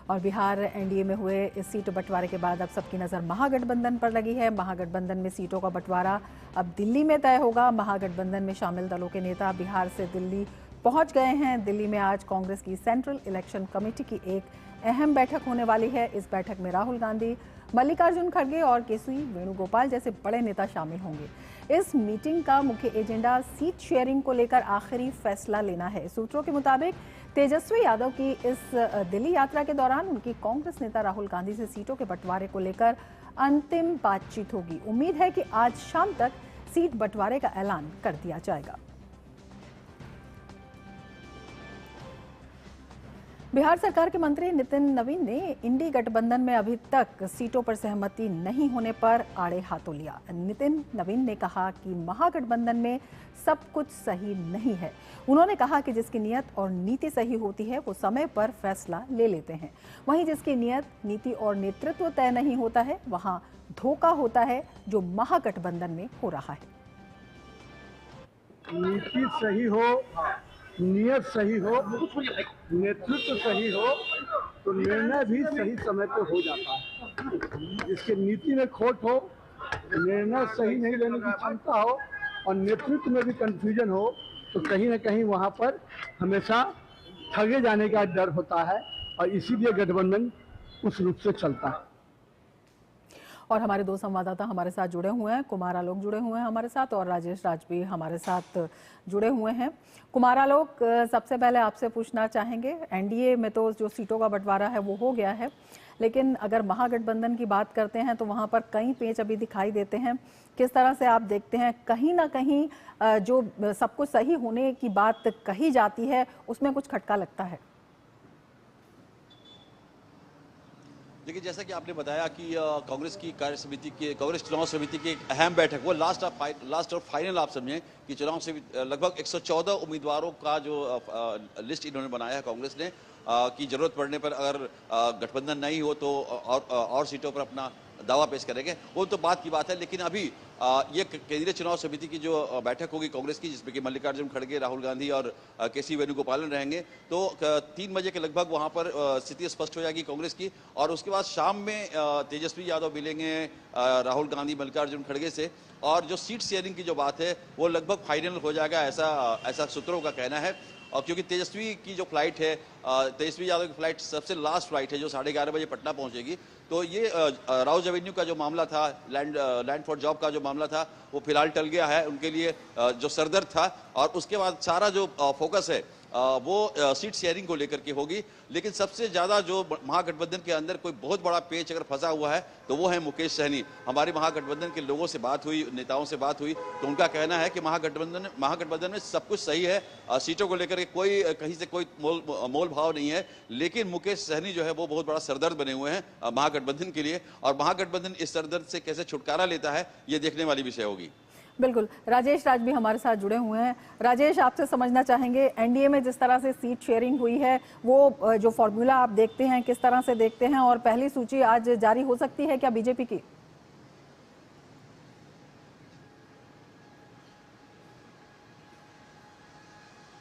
और बिहार एनडीए में हुए इस सीट बंटवारे के बाद अब सबकी नज़र महागठबंधन पर लगी है। महागठबंधन में सीटों का बंटवारा अब दिल्ली में तय होगा। महागठबंधन में शामिल दलों के नेता बिहार से दिल्ली पहुंच गए हैं। दिल्ली में आज कांग्रेस की सेंट्रल इलेक्शन कमेटी की एक अहम बैठक होने वाली है। इस बैठक में राहुल गांधी, मल्लिकार्जुन खड़गे और केसी वेणुगोपाल जैसे बड़े नेता शामिल होंगे। इस मीटिंग का मुख्य एजेंडा सीट शेयरिंग को लेकर आखिरी फैसला लेना है। सूत्रों के मुताबिक तेजस्वी यादव की इस दिल्ली यात्रा के दौरान उनकी कांग्रेस नेता राहुल गांधी से सीटों के बंटवारे को लेकर अंतिम बातचीत होगी। उम्मीद है कि आज शाम तक सीट बंटवारे का ऐलान कर दिया जाएगा। बिहार सरकार के मंत्री नितिन नवीन ने इंडी गठबंधन में अभी तक सीटों पर सहमति नहीं होने पर आड़े हाथों लिया। नितिन नवीन ने कहा कि महागठबंधन में सब कुछ सही नहीं है। उन्होंने कहा कि जिसकी नियत और नीति सही होती है वो समय पर फैसला ले लेते हैं। वहीं जिसकी नियत, नीति और नेतृत्व तय नहीं होता है वहां धोखा होता है, जो महागठबंधन में हो रहा है। नीति सही हो, नियत सही हो, नेतृत्व सही हो तो निर्णय भी सही समय पर हो जाता है। जिसके नीति में खोट हो, निर्णय सही नहीं लेने की क्षमता हो और नेतृत्व में भी कंफ्यूजन हो तो कहीं ना कहीं वहां पर हमेशा ठगे जाने का डर होता है और इसीलिए गठबंधन उस रूप से चलता है। और हमारे दो संवाददाता हमारे साथ जुड़े हुए हैं। कुमार आलोक जुड़े हुए हैं हमारे साथ और राजेश राज भी हमारे साथ जुड़े हुए हैं। कुमार आलोक, सबसे पहले आपसे पूछना चाहेंगे, एनडीए में तो जो सीटों का बंटवारा है वो हो गया है, लेकिन अगर महागठबंधन की बात करते हैं तो वहां पर कई पेच अभी दिखाई देते हैं। किस तरह से आप देखते हैं, कहीं ना कहीं जो सब कुछ सही होने की बात कही जाती है उसमें कुछ खटका लगता है? देखिए, जैसा कि आपने बताया कि कांग्रेस की कार्य समिति की, कांग्रेस चुनाव समिति की एक अहम बैठक, वो लास्ट और फाइनल आप समझें कि चुनाव से लगभग 114 उम्मीदवारों का जो लिस्ट इन्होंने बनाया है कांग्रेस ने, की जरूरत पड़ने पर अगर गठबंधन नहीं हो तो और सीटों पर अपना दावा पेश करेंगे, वो तो बात की बात है। लेकिन अभी ये केंद्रीय चुनाव समिति की जो बैठक होगी कांग्रेस की, जिसमें कि मल्लिकार्जुन खड़गे, राहुल गांधी और केसी वेणुगोपाल रहेंगे, तो 3 बजे के लगभग वहां पर स्थिति स्पष्ट हो जाएगी कांग्रेस की। और उसके बाद शाम में तेजस्वी यादव मिलेंगे राहुल गांधी, मल्लिकार्जुन खड़गे से, और जो सीट शेयरिंग की जो बात है वो लगभग फाइनल हो जाएगा, ऐसा सूत्रों का कहना है। और क्योंकि तेजस्वी की जो फ्लाइट है, तेजस्वी यादव की फ्लाइट सबसे लास्ट फ्लाइट है जो 11:30 बजे पटना पहुंचेगी, तो ये राउज एवेन्यू का जो मामला था, लैंड फॉर जॉब का जो मामला था, वो फिलहाल टल गया है उनके लिए, जो सरदर्द था। और उसके बाद सारा जो फोकस है वो सीट शेयरिंग को लेकर के होगी। लेकिन सबसे ज्यादा जो महागठबंधन के अंदर कोई बहुत बड़ा पेच अगर फंसा हुआ है तो वो है मुकेश सहनी। हमारे महागठबंधन के लोगों से बात हुई, नेताओं से बात हुई, तो उनका कहना है कि महागठबंधन में सब कुछ सही है, सीटों को लेकर के कोई कहीं से कोई मोल भाव नहीं है, लेकिन मुकेश सहनी जो है वो बहुत बड़ा सरदर्द बने हुए हैं महागठबंधन के लिए। और महागठबंधन इस सरदर्द से कैसे छुटकारा लेता है ये देखने वाली विषय होगी। बिल्कुल, राजेश राज भी हमारे साथ जुड़े हुए हैं। राजेश, आपसे समझना चाहेंगे, एनडीए में जिस तरह से सीट शेयरिंग हुई है वो जो फॉर्मूला आप देखते हैं, किस तरह से देखते हैं, और पहली सूची आज जारी हो सकती है क्या बीजेपी की?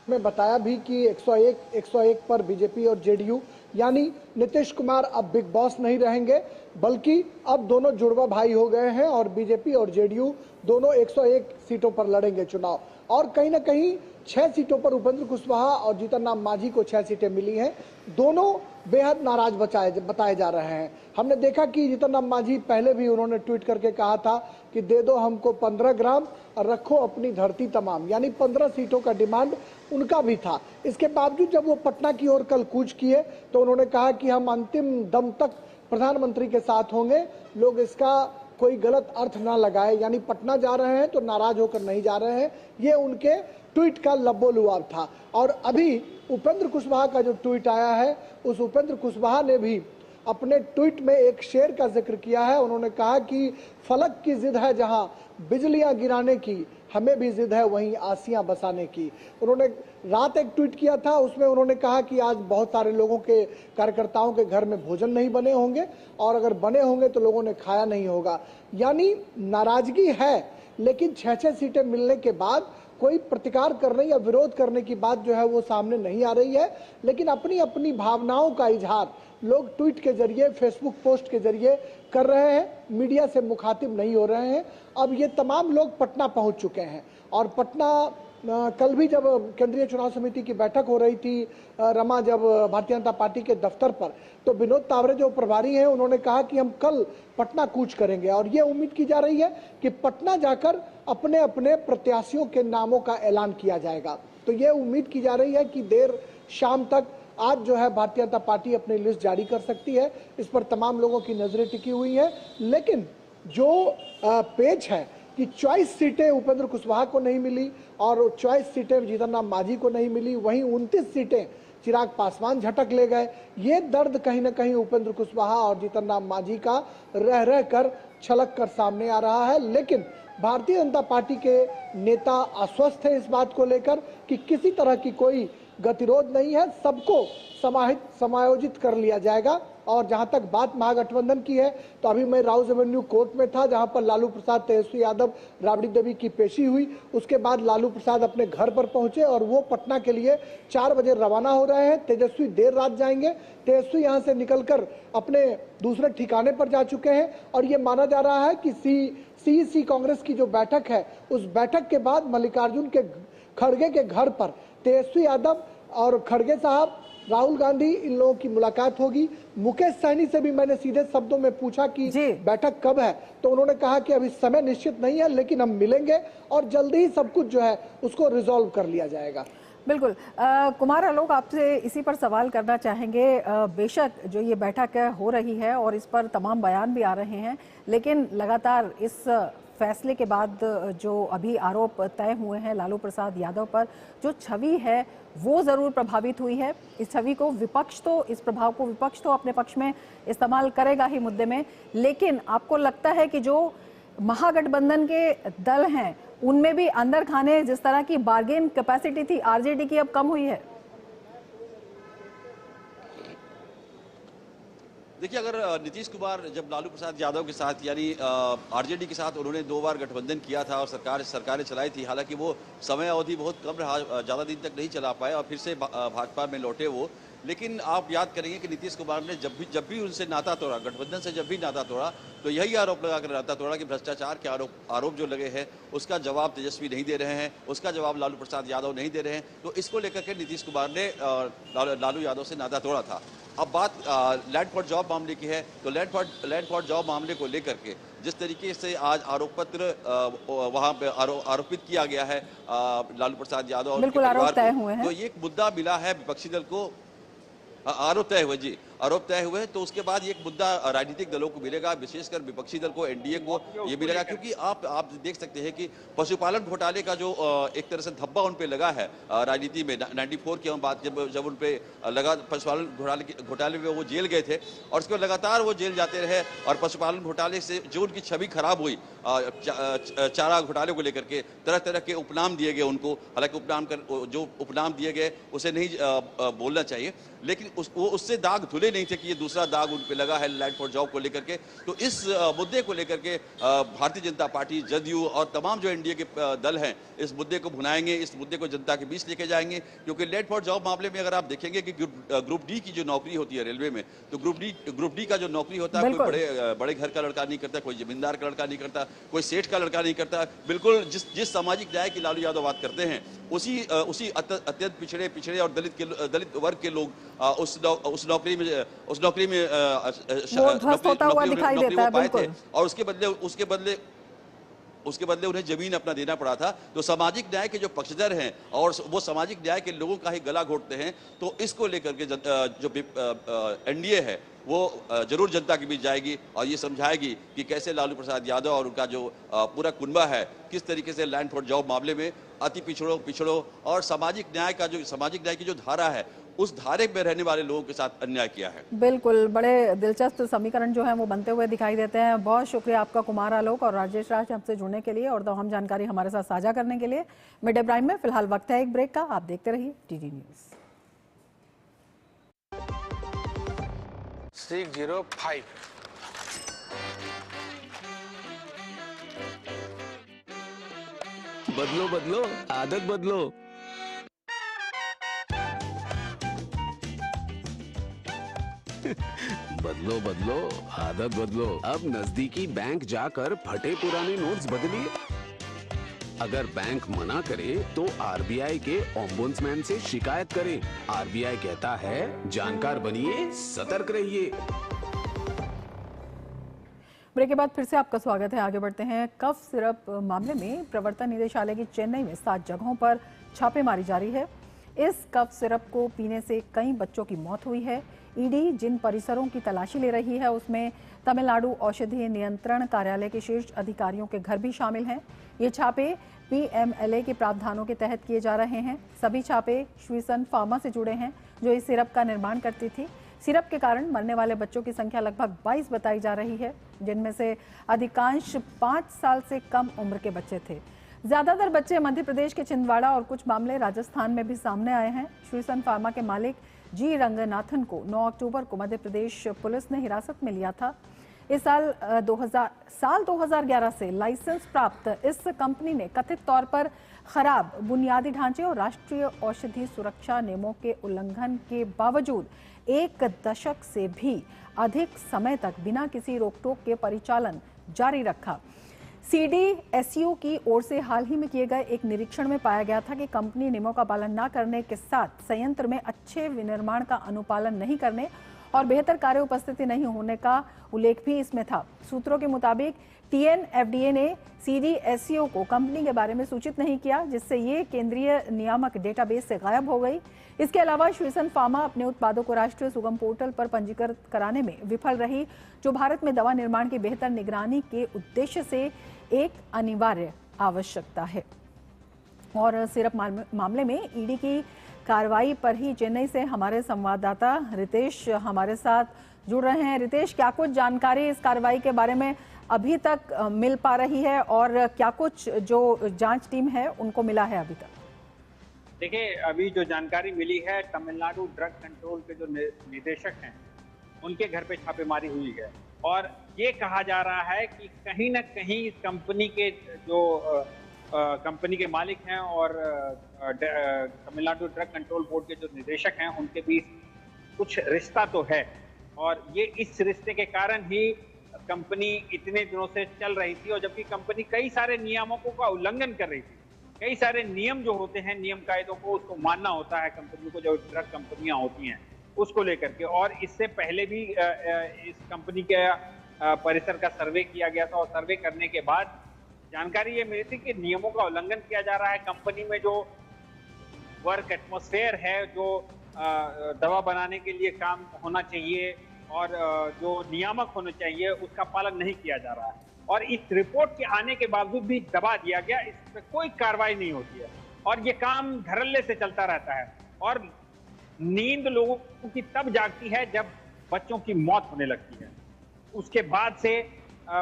मैं बताया भी कि 101 पर बीजेपी और जेडीयू यानी नीतीश कुमार अब बिग बॉस नहीं रहेंगे, बल्कि अब दोनों जुड़वा भाई हो गए हैं और बीजेपी और जेडीयू दोनों 101 सीटों पर लड़ेंगे चुनाव। और कहीं ना कहीं 6 सीटों पर उपेंद्र कुशवाहा और जीतन राम मांझी को 6 सीटें मिली हैं। दोनों बेहद नाराज बताए जा रहे हैं। हमने देखा कि जीतन राम मांझी पहले भी उन्होंने ट्वीट करके कहा था कि दे दो हमको 15 ग्राम और रखो अपनी धरती तमाम, यानी 15 सीटों का डिमांड उनका भी था। इसके बावजूद जब वो पटना की ओर कल कूच किए तो उन्होंने कहा कि हम अंतिम दम तक प्रधानमंत्री के साथ होंगे, लोग इसका कोई गलत अर्थ ना लगाए, यानी पटना जा रहे हैं तो नाराज होकर नहीं जा रहे हैं। ये उनके ट्वीट का लब्बो-लुआब था। और अभी उपेंद्र कुशवाहा का जो ट्वीट आया है, उस उपेंद्र कुशवाहा ने भी अपने ट्वीट में एक शेर का जिक्र किया है। उन्होंने कहा कि फलक की जिद है जहां बिजलियां गिराने की, हमें भी जिद है वहीं आसियां बसाने की। उन्होंने रात एक ट्वीट किया था, उसमें उन्होंने कहा कि आज बहुत सारे लोगों के कार्यकर्ताओं के घर में भोजन नहीं बने होंगे और अगर बने होंगे तो लोगों ने खाया नहीं होगा। यानी नाराजगी है, लेकिन 6-6 सीटें मिलने के बाद कोई प्रतिकार करने या विरोध करने की बात जो है वो सामने नहीं आ रही है। लेकिन अपनी अपनी भावनाओं का इजहार लोग ट्वीट के जरिए, फेसबुक पोस्ट के जरिए कर रहे हैं, मीडिया से मुखातिब नहीं हो रहे हैं। अब ये तमाम लोग पटना पहुंच चुके हैं और पटना कल भी जब केंद्रीय चुनाव समिति की बैठक हो रही थी, रमा जब भारतीय जनता पार्टी के दफ्तर पर, तो विनोद तावरे जो प्रभारी हैं उन्होंने कहा कि हम कल पटना कूच करेंगे और ये उम्मीद की जा रही है कि पटना जाकर अपने अपने प्रत्याशियों के नामों का ऐलान किया जाएगा। तो ये उम्मीद की जा रही है कि देर शाम तक आज जो है भारतीय जनता पार्टी अपनी लिस्ट जारी कर सकती है। इस पर तमाम लोगों की नजरें टिकी हुई हैं। लेकिन जो पेच है कि 24 सीटें उपेंद्र कुशवाहा को नहीं मिली और 24 सीटें जीतन राम मांझी को नहीं मिली, वहीं 29 सीटें चिराग पासवान झटक ले गए। ये दर्द कहीं ना कहीं उपेंद्र कुशवाहा और जीतन राम मांझी का रह कर छलक कर सामने आ रहा है। लेकिन भारतीय जनता पार्टी के नेता आश्वस्त है इस बात को लेकर कि किसी तरह की कोई गतिरोध नहीं है, सबको समायोजित कर लिया जाएगा। और जहां तक बात महागठबंधन की है, तो अभी मैं राउज एवेन्यू कोर्ट में था जहां पर लालू प्रसाद, तेजस्वी यादव, राबड़ी देवी की पेशी हुई। उसके बाद लालू प्रसाद अपने घर पर पहुंचे और वो पटना के लिए 4 बजे रवाना हो रहे हैं। तेजस्वी देर रात जाएंगे। तेजस्वी यहां से निकलकर अपने दूसरे ठिकाने पर जा चुके हैं और ये माना जा रहा है कि सीईसी कांग्रेस की जो बैठक है, उस बैठक के बाद मल्लिकार्जुन के खड़गे के घर पर तेजस्वी यादव और खड़गे साहब, राहुल गांधी, इन लोगों की मुलाकात होगी। मुकेश सहनी से भी मैंने सीधे शब्दों में पूछा कि बैठक कब है, तो उन्होंने कहा कि अभी समय निश्चित नहीं है, लेकिन हम मिलेंगे और जल्दी ही सब कुछ जो है उसको रिजॉल्व कर लिया जाएगा। बिल्कुल। कुमार आलोक, आपसे इसी पर सवाल करना चाहेंगे। बेशक जो ये बैठक हो रही है और इस पर तमाम बयान भी आ रहे हैं, लेकिन लगातार इस फैसले के बाद जो अभी आरोप तय हुए हैं लालू प्रसाद यादव पर, जो छवि है वो ज़रूर प्रभावित हुई है। इस छवि को इस प्रभाव को विपक्ष तो अपने पक्ष में इस्तेमाल करेगा ही मुद्दे में, लेकिन आपको लगता है कि जो महागठबंधन के दल हैं उनमें भी अंदर खाने जिस तरह की बार्गेन कैपेसिटी थी आरजेडी की, अब कम हुई है? देखिए, अगर नीतीश कुमार जब लालू प्रसाद यादव के साथ यानी आरजेडी के साथ उन्होंने 2 बार गठबंधन किया था और सरकारें चलाई थी, हालांकि वो समय अवधि बहुत कम रहा, ज़्यादा दिन तक नहीं चला पाए और फिर से भाजपा में लौटे वो। लेकिन आप याद करेंगे कि नीतीश कुमार ने जब भी उनसे नाता तोड़ा, गठबंधन से जब भी नाता तोड़ा, तो यही आरोप लगाकर नाता तोड़ा कि भ्रष्टाचार के आरोप जो लगे हैं उसका जवाब तेजस्वी नहीं दे रहे हैं, उसका जवाब लालू प्रसाद यादव नहीं दे रहे हैं। तो इसको लेकर के नीतीश कुमार ने लालू यादव से नाता तोड़ा था। अब बात लैंड फॉर जॉब मामले की है, तो लैंड फॉर जॉब मामले को लेकर के जिस तरीके से आज आरोप पत्र वहां पे आरोपित किया गया है लालू प्रसाद यादव और उनके परिवार को, तो ये एक मुद्दा मिला है विपक्षी दल को। आरोप तय हुए, जी आरोप तय हुए, तो उसके बाद ये एक मुद्दा राजनीतिक दलों को मिलेगा, विशेषकर विपक्षी दल को, एनडीए को ये मिलेगा, क्योंकि आप देख सकते हैं कि पशुपालन घोटाले का जो एक तरह से धब्बा उन पे लगा है राजनीति में। 94 की हम बात जब उन पे लगा, पशुपालन घोटाले में वो जेल गए थे और उसके बाद लगातार वो जेल जाते रहे और पशुपालन घोटाले से जो उनकी छवि खराब हुई, चारा घोटाले को लेकर के तरह तरह के उपनाम दिए गए उनको, हालांकि जो उपनाम दिए गए उसे नहीं बोलना चाहिए, लेकिन वो उससे दाग धुले भूले नहीं थे कि ये दूसरा दाग उन पे लगा है लैंड फॉर जॉब को लेकर के। तो इस मुद्दे को लेकर के भारतीय जनता पार्टी, जदयू और तमाम जो एनडीए के दल हैं इस मुद्दे को भुनाएंगे, इस मुद्दे को जनता के बीच लेके जाएंगे। क्योंकि लैंड फॉर जॉब मामले में अगर आप देखेंगे कि ग्रुप डी की जो नौकरी होती है रेलवे में, तो ग्रुप डी का जो नौकरी होता है कोई बड़े घर का लड़का नहीं करता, कोई जमींदार का लड़का नहीं करता, कोई सेठ का लड़का नहीं करता। बिल्कुल जिस सामाजिक न्याय की लालू यादव बात करते हैं उसी अत्यंत पिछड़े और दलित वर्ग के लोग उस नौकरी में पाए थे, और उसके बदले उन्हें जमीन अपना देना पड़ा था। तो सामाजिक न्याय के जो पक्षधर हैं और वो सामाजिक न्याय के लोगों का ही गला घोटते हैं। तो इसको लेकर के जो एनडीए है वो जरूर जनता के बीच जाएगी और ये समझाएगी कि कैसे लालू प्रसाद यादव और उनका जो पूरा कुनबा है किस तरीके से लैंड फॉर जॉब मामले में अति पिछड़ों और सामाजिक न्याय की जो धारा है उस धारे में रहने वाले लोगों के साथ अन्याय किया है। बिल्कुल, बड़े दिलचस्प समीकरण जो है वो बनते हुए दिखाई देते हैं। बहुत शुक्रिया आपका कुमार आलोक और राजेश राज हमसे जुड़ने के लिए और तमाम जानकारी हमारे साथ साझा करने के लिए। मिड डे प्राइम में फिलहाल वक्त है एक ब्रेक का, आप देखते रहिए टीडी न्यूज। 605 बदलो आदत बदलो। बदलो आदत बदलो। अब नजदीकी बैंक जाकर फटे पुराने नोट्स बदलिए। अगर बैंक मना करे तो आरबीआई के ओम्बुड्समैन से शिकायत करें। आरबीआई कहता है जानकार बनिए, सतर्क रहिए। ब्रेक के बाद फिर से आपका स्वागत है। आगे बढ़ते हैं। कफ सिरप मामले में प्रवर्तन निदेशालय की चेन्नई में 7 जगहों पर छापेमारी जारी है। इस कफ सिरप को पीने से कई बच्चों की मौत हुई है। ईडी जिन परिसरों की तलाशी ले रही है उसमें तमिलनाडु औषधि नियंत्रण कार्यालय के शीर्ष अधिकारियों के घर भी शामिल हैं। ये छापे पीएमएलए के प्रावधानों के तहत किए जा रहे हैं। सभी छापे श्वीसन फार्मा से जुड़े हैं जो इस सिरप का निर्माण करती थी। सिरप के कारण मरने वाले बच्चों की संख्या लगभग 22 बताई जा रही है, जिनमें से अधिकांश 5 साल से कम उम्र के बच्चे थे। ज्यादातर बच्चे मध्य प्रदेश के छिंदवाड़ा और कुछ मामले राजस्थान में भी सामने आए हैं। श्रीसन फार्मा के मालिक जी रंगनाथन को 9 अक्टूबर को मध्य प्रदेश पुलिस ने हिरासत में लिया था। इस साल 2011 से लाइसेंस प्राप्त इस कंपनी ने कथित तौर पर खराब बुनियादी ढांचे और राष्ट्रीय औषधि सुरक्षा नियमों के उल्लंघन के बावजूद 1 दशक से भी अधिक समय तक बिना किसी रोक-टोक के परिचालन जारी रखा। सीडीएसयू की ओर से हाल ही में किए गए एक निरीक्षण में पाया गया था कि कंपनी नियमों का पालन न करने के साथ संयंत्र में अच्छे विनिर्माण का अनुपालन नहीं करने और बेहतर कार्य उपस्थिति नहीं होने का उल्लेख भी इसमें था। सूत्रों के मुताबिक टीएनएफडीए ने सीडीएसयू को कंपनी के बारे में सूचित नहीं किया, जिससे ये केंद्रीय नियामक डेटाबेस से गायब हो गई। इसके अलावा श्रीसन फार्मा अपने उत्पादों को राष्ट्रीय सुगम पोर्टल पर पंजीकृत कराने में विफल रही, जो भारत में दवा निर्माण की बेहतर निगरानी के उद्देश्य से एक अनिवार्य आवश्यकता है। और सिरप मामले में ईडी की कार्रवाई पर ही चेन्नई से हमारे संवाददाता रितेश हमारे साथ जुड़ रहे हैं। रितेश, क्या कुछ जानकारी इस कार्रवाई के बारे में अभी तक मिल पा रही है और क्या कुछ जो जांच टीम है उनको मिला है अभी तक? देखिए, अभी जो जानकारी मिली है, तमिलनाडु ड्रग कंट्रोल के जो निदेशक हैं उनके घर पे छापेमारी हुई है और ये कहा जा रहा है कि कहीं ना कहीं कंपनी के जो कंपनी के मालिक हैं और तमिलनाडु ड्रग कंट्रोल बोर्ड के जो निदेशक हैं उनके बीच कुछ रिश्ता तो है और ये इस रिश्ते के कारण ही कंपनी इतने दिनों से चल रही थी और जबकि कंपनी कई सारे नियमों का उल्लंघन कर रही थी। कई सारे नियम जो होते हैं, नियम कायदों को उसको मानना होता है कंपनी को, जो ड्रग कंपनियां होती हैं उसको लेकर के। और इससे पहले भी इस कंपनी के परिसर का सर्वे किया गया था और सर्वे करने के बाद जानकारी ये मिली थी कि नियमों का उल्लंघन किया जा रहा है। कंपनी में जो वर्क एटमॉस्फेयर है, जो दवा बनाने के लिए काम होना चाहिए और जो नियामक होने चाहिए, उसका पालन नहीं किया जा रहा है और इस रिपोर्ट के आने के बावजूद भी दबा दिया गया। इस पर कोई कार्रवाई नहीं होती है और ये काम धड़ल्ले से चलता रहता है और नींद लोगों की तब जागती है जब बच्चों की मौत होने लगती है। उसके बाद से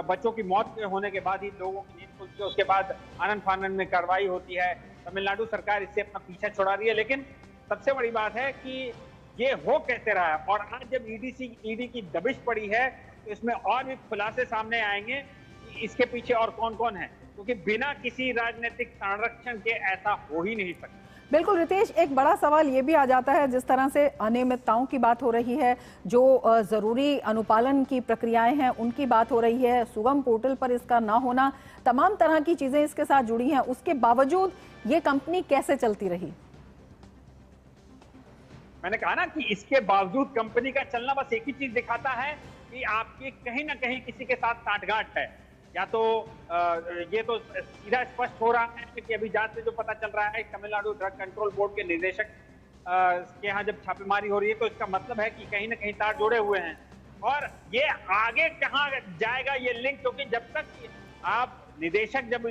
बच्चों की मौत होने के बाद ही लोगों की नींद खुलती है। उसके बाद आनन फानन में कार्रवाई होती है। तमिलनाडु सरकार इससे अपना पीछा छुड़ा रही है, लेकिन सबसे बड़ी बात है कि ये हो कैसे रहा है। और आज जब ईडी की दबिश पड़ी है तो इसमें और भी खुलासे सामने आएंगे कि इसके पीछे और कौन कौन है, क्योंकि बिना किसी राजनीतिक संरक्षण के ऐसा हो ही नहीं सकता। बिल्कुल रितेश, एक बड़ा सवाल ये भी आ जाता है, जिस तरह से अनियमितताओं की बात हो रही है, जो जरूरी अनुपालन की प्रक्रियाएं हैं उनकी बात हो रही है, सुगम पोर्टल पर इसका ना होना, तमाम तरह की चीजें इसके साथ जुड़ी हैं, उसके बावजूद ये कंपनी कैसे चलती रही? मैंने कहा ना कि इसके बावजूद कंपनी का चलना बस एक ही चीज दिखाता है कि आपकी कहीं ना कहीं किसी के साथ साठगांठ है। या तो ये तो सीधा स्पष्ट हो रहा है कि अभी जांच से जो पता चल रहा है, तमिलनाडु ड्रग कंट्रोल बोर्ड के निदेशक के यहाँ जब छापेमारी हो रही है तो इसका मतलब है कि कहीं ना कहीं तार जुड़े हुए हैं। और ये आगे कहाँ जाएगा ये लिंक, क्योंकि जब तक आप निदेशक जब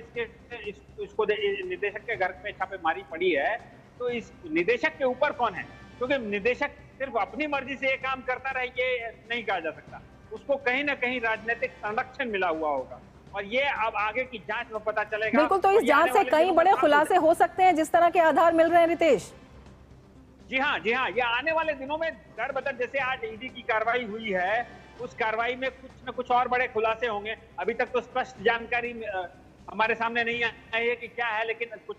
इसको निदेशक के घर पे छापेमारी पड़ी है तो इस निदेशक के ऊपर कौन है, क्योंकि निदेशक सिर्फ अपनी मर्जी से ये काम करता रहे ये नहीं कहा जा सकता, उसको कहीं ना कहीं राजनीतिक संरक्षण मिला हुआ होगा। और ये अब आगे की जांच में पता चलेगा। बिल्कुल, तो इस जांच से कई बड़े खुलासे हो सकते हैं जिस तरह के आधार मिल रहे हैं रितेश। जी हाँ, ये आने वाले दिनों में दर बदर, जैसे आज ईडी की कार्रवाई हुई है, उस कार्रवाई में कुछ न कुछ और बड़े खुलासे होंगे। अभी तक तो स्पष्ट जानकारी हमारे सामने नहीं आई है कि क्या है, लेकिन कुछ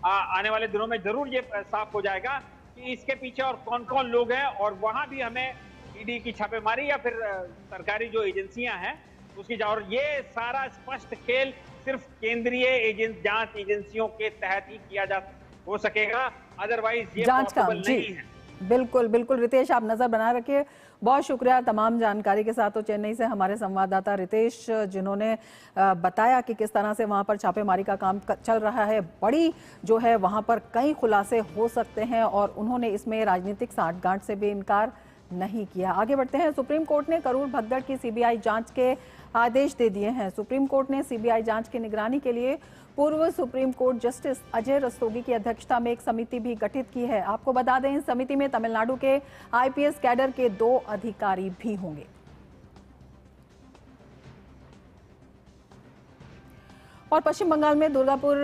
आने वाले दिनों में जरूर ये साफ हो जाएगा कि इसके पीछे और कौन कौन लोग हैं। और वहां भी हमें ईडी की छापेमारी या फिर सरकारी जो एजेंसियां हैं उसकी, और ये सारा स्पष्ट खेल सिर्फ केंद्रीय जांच एजेंसियों के तहत ही किया जा हो सकेगा, अदरवाइज ये पॉसिबल नहीं है। बिल्कुल बिल्कुल रितेश, आप नजर बना रखिए। बहुत शुक्रिया तमाम जानकारी के साथ। तो चेन्नई से हमारे संवाददाता रितेश, जिन्होंने बताया कि किस तरह से वहां पर छापेमारी का काम चल रहा है, बड़ी जो है वहां पर कई खुलासे हो सकते हैं और उन्होंने इसमें राजनीतिक साठगांठ से भी इनकार नहीं किया। आगे बढ़ते हैं। सुप्रीम कोर्ट ने करूर भगदड़ की सीबीआई जांच के आदेश दे दिए हैं। सुप्रीम कोर्ट ने सीबीआई जांच की निगरानी के लिए पूर्व supreme court justice Ajay Rastogi की अध्यक्षता में एक समिति भी गठित की है। आपको बता दें, इस समिति में तमिलनाडु के आईपीएस कैडर के 2 अधिकारी भी होंगे। और पश्चिम बंगाल में दुर्गापुर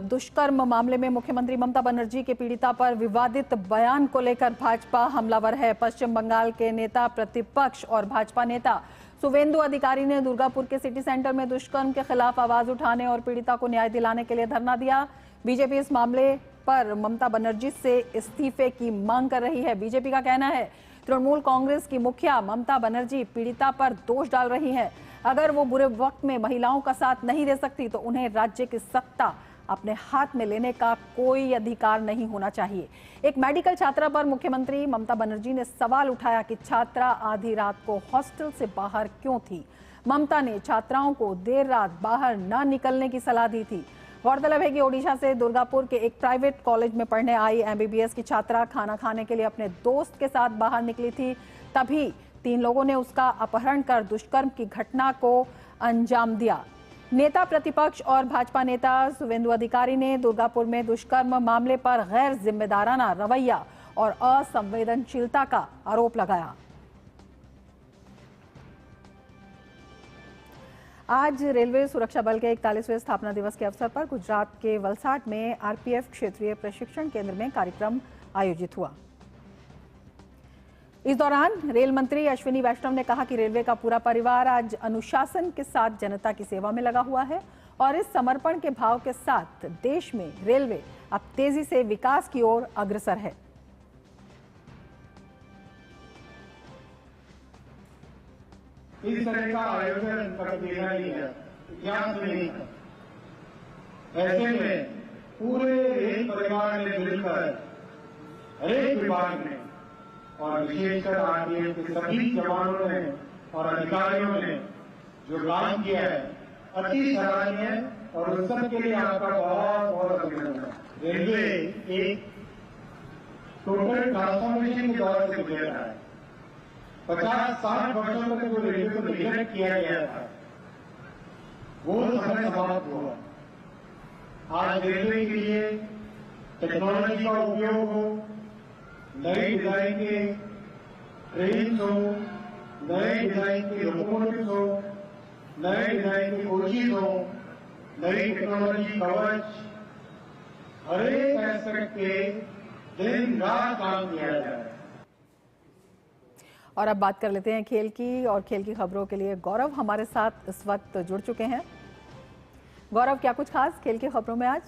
दुष्कर्म मामले में मुख्यमंत्री ममता बनर्जी के पीड़िता पर विवादित बयान को लेकर भाजपा हमलावर है। पश्चिम बंगाल के नेता प्रतिपक्ष और भाजपा नेता सुवेंदु अधिकारी ने दुर्गापुर के सिटी सेंटर में दुष्कर्म के खिलाफ आवाज उठाने और पीड़िता को न्याय दिलाने के लिए धरना दिया। बीजेपी इस मामले पर ममता बनर्जी से इस्तीफे की मांग कर रही है। बीजेपी का कहना है तृणमूल कांग्रेस की मुखिया ममता बनर्जी पीड़िता पर दोष डाल रही है। अगर वो बुरे वक्त में महिलाओं का साथ नहीं दे सकती तो उन्हें राज्य की सत्ता अपने हाथ में लेने का कोई अधिकार नहीं होना चाहिए। एक मेडिकल छात्रा पर मुख्यमंत्री ममता बनर्जी ने सवाल उठाया कि छात्रा आधी रात को हॉस्टल से बाहर क्यों थी। ममता ने छात्राओं को देर रात बाहर न निकलने की सलाह दी थी। गौरतलब है कि ओडिशा से दुर्गापुर के एक प्राइवेट कॉलेज में पढ़ने आई एमबीबीएस की छात्रा खाना खाने के लिए अपने दोस्त के साथ बाहर निकली थी। तभी 3 लोगों ने उसका अपहरण कर दुष्कर्म की घटना को अंजाम दिया। नेता प्रतिपक्ष और भाजपा नेता सुवेंदु अधिकारी ने दुर्गापुर में दुष्कर्म मामले पर गैर जिम्मेदाराना रवैया और असंवेदनशीलता का आरोप लगाया। आज रेलवे सुरक्षा बल के 41वें स्थापना दिवस के अवसर पर गुजरात के वलसाड में आरपीएफ क्षेत्रीय प्रशिक्षण केंद्र में कार्यक्रम आयोजित हुआ। इस दौरान रेल मंत्री अश्विनी वैष्णव ने कहा कि रेलवे का पूरा परिवार आज अनुशासन के साथ जनता की सेवा में लगा हुआ है और इस समर्पण के भाव के साथ देश में रेलवे अब तेजी से विकास की ओर अग्रसर है। इस तरह का आयोजन कभी नहीं है, इतिहास में नहीं था। ऐसे में पूरे रेल परिवार ने मिलकर हरेक विभाग में और विशेषकर आरपीएफ के सभी जवानों ने और अधिकारियों ने जो काम किया है अति सराहनीय है और उस सब के लिए आपका बहुत बहुत अभिनंदन। रेलवे एक टोटल ट्रांसफॉर्मेशन के दौर से गुजर रहा है। 50-60 वर्षों तक जो रेलवे को निगलेक्ट किया गया था वो समय समाप्त हुआ। आज रेलवे के लिए टेक्नोलॉजी का उपयोग हो, नए डिजाइन के ट्रेन हो, नए डिजाइन के लोकोमोटिव हो, नए डिजाइन के कोचेज हो, नई टेक्नोलॉजी कवच, हर एक एस्पेक्ट पे दिन रात काम किया जाए। और अब बात कर लेते हैं खेल की, और खेल की खबरों के लिए गौरव हमारे साथ इस वक्त जुड़ चुके हैं। गौरव, क्या कुछ खास खेल की खबरों में आज?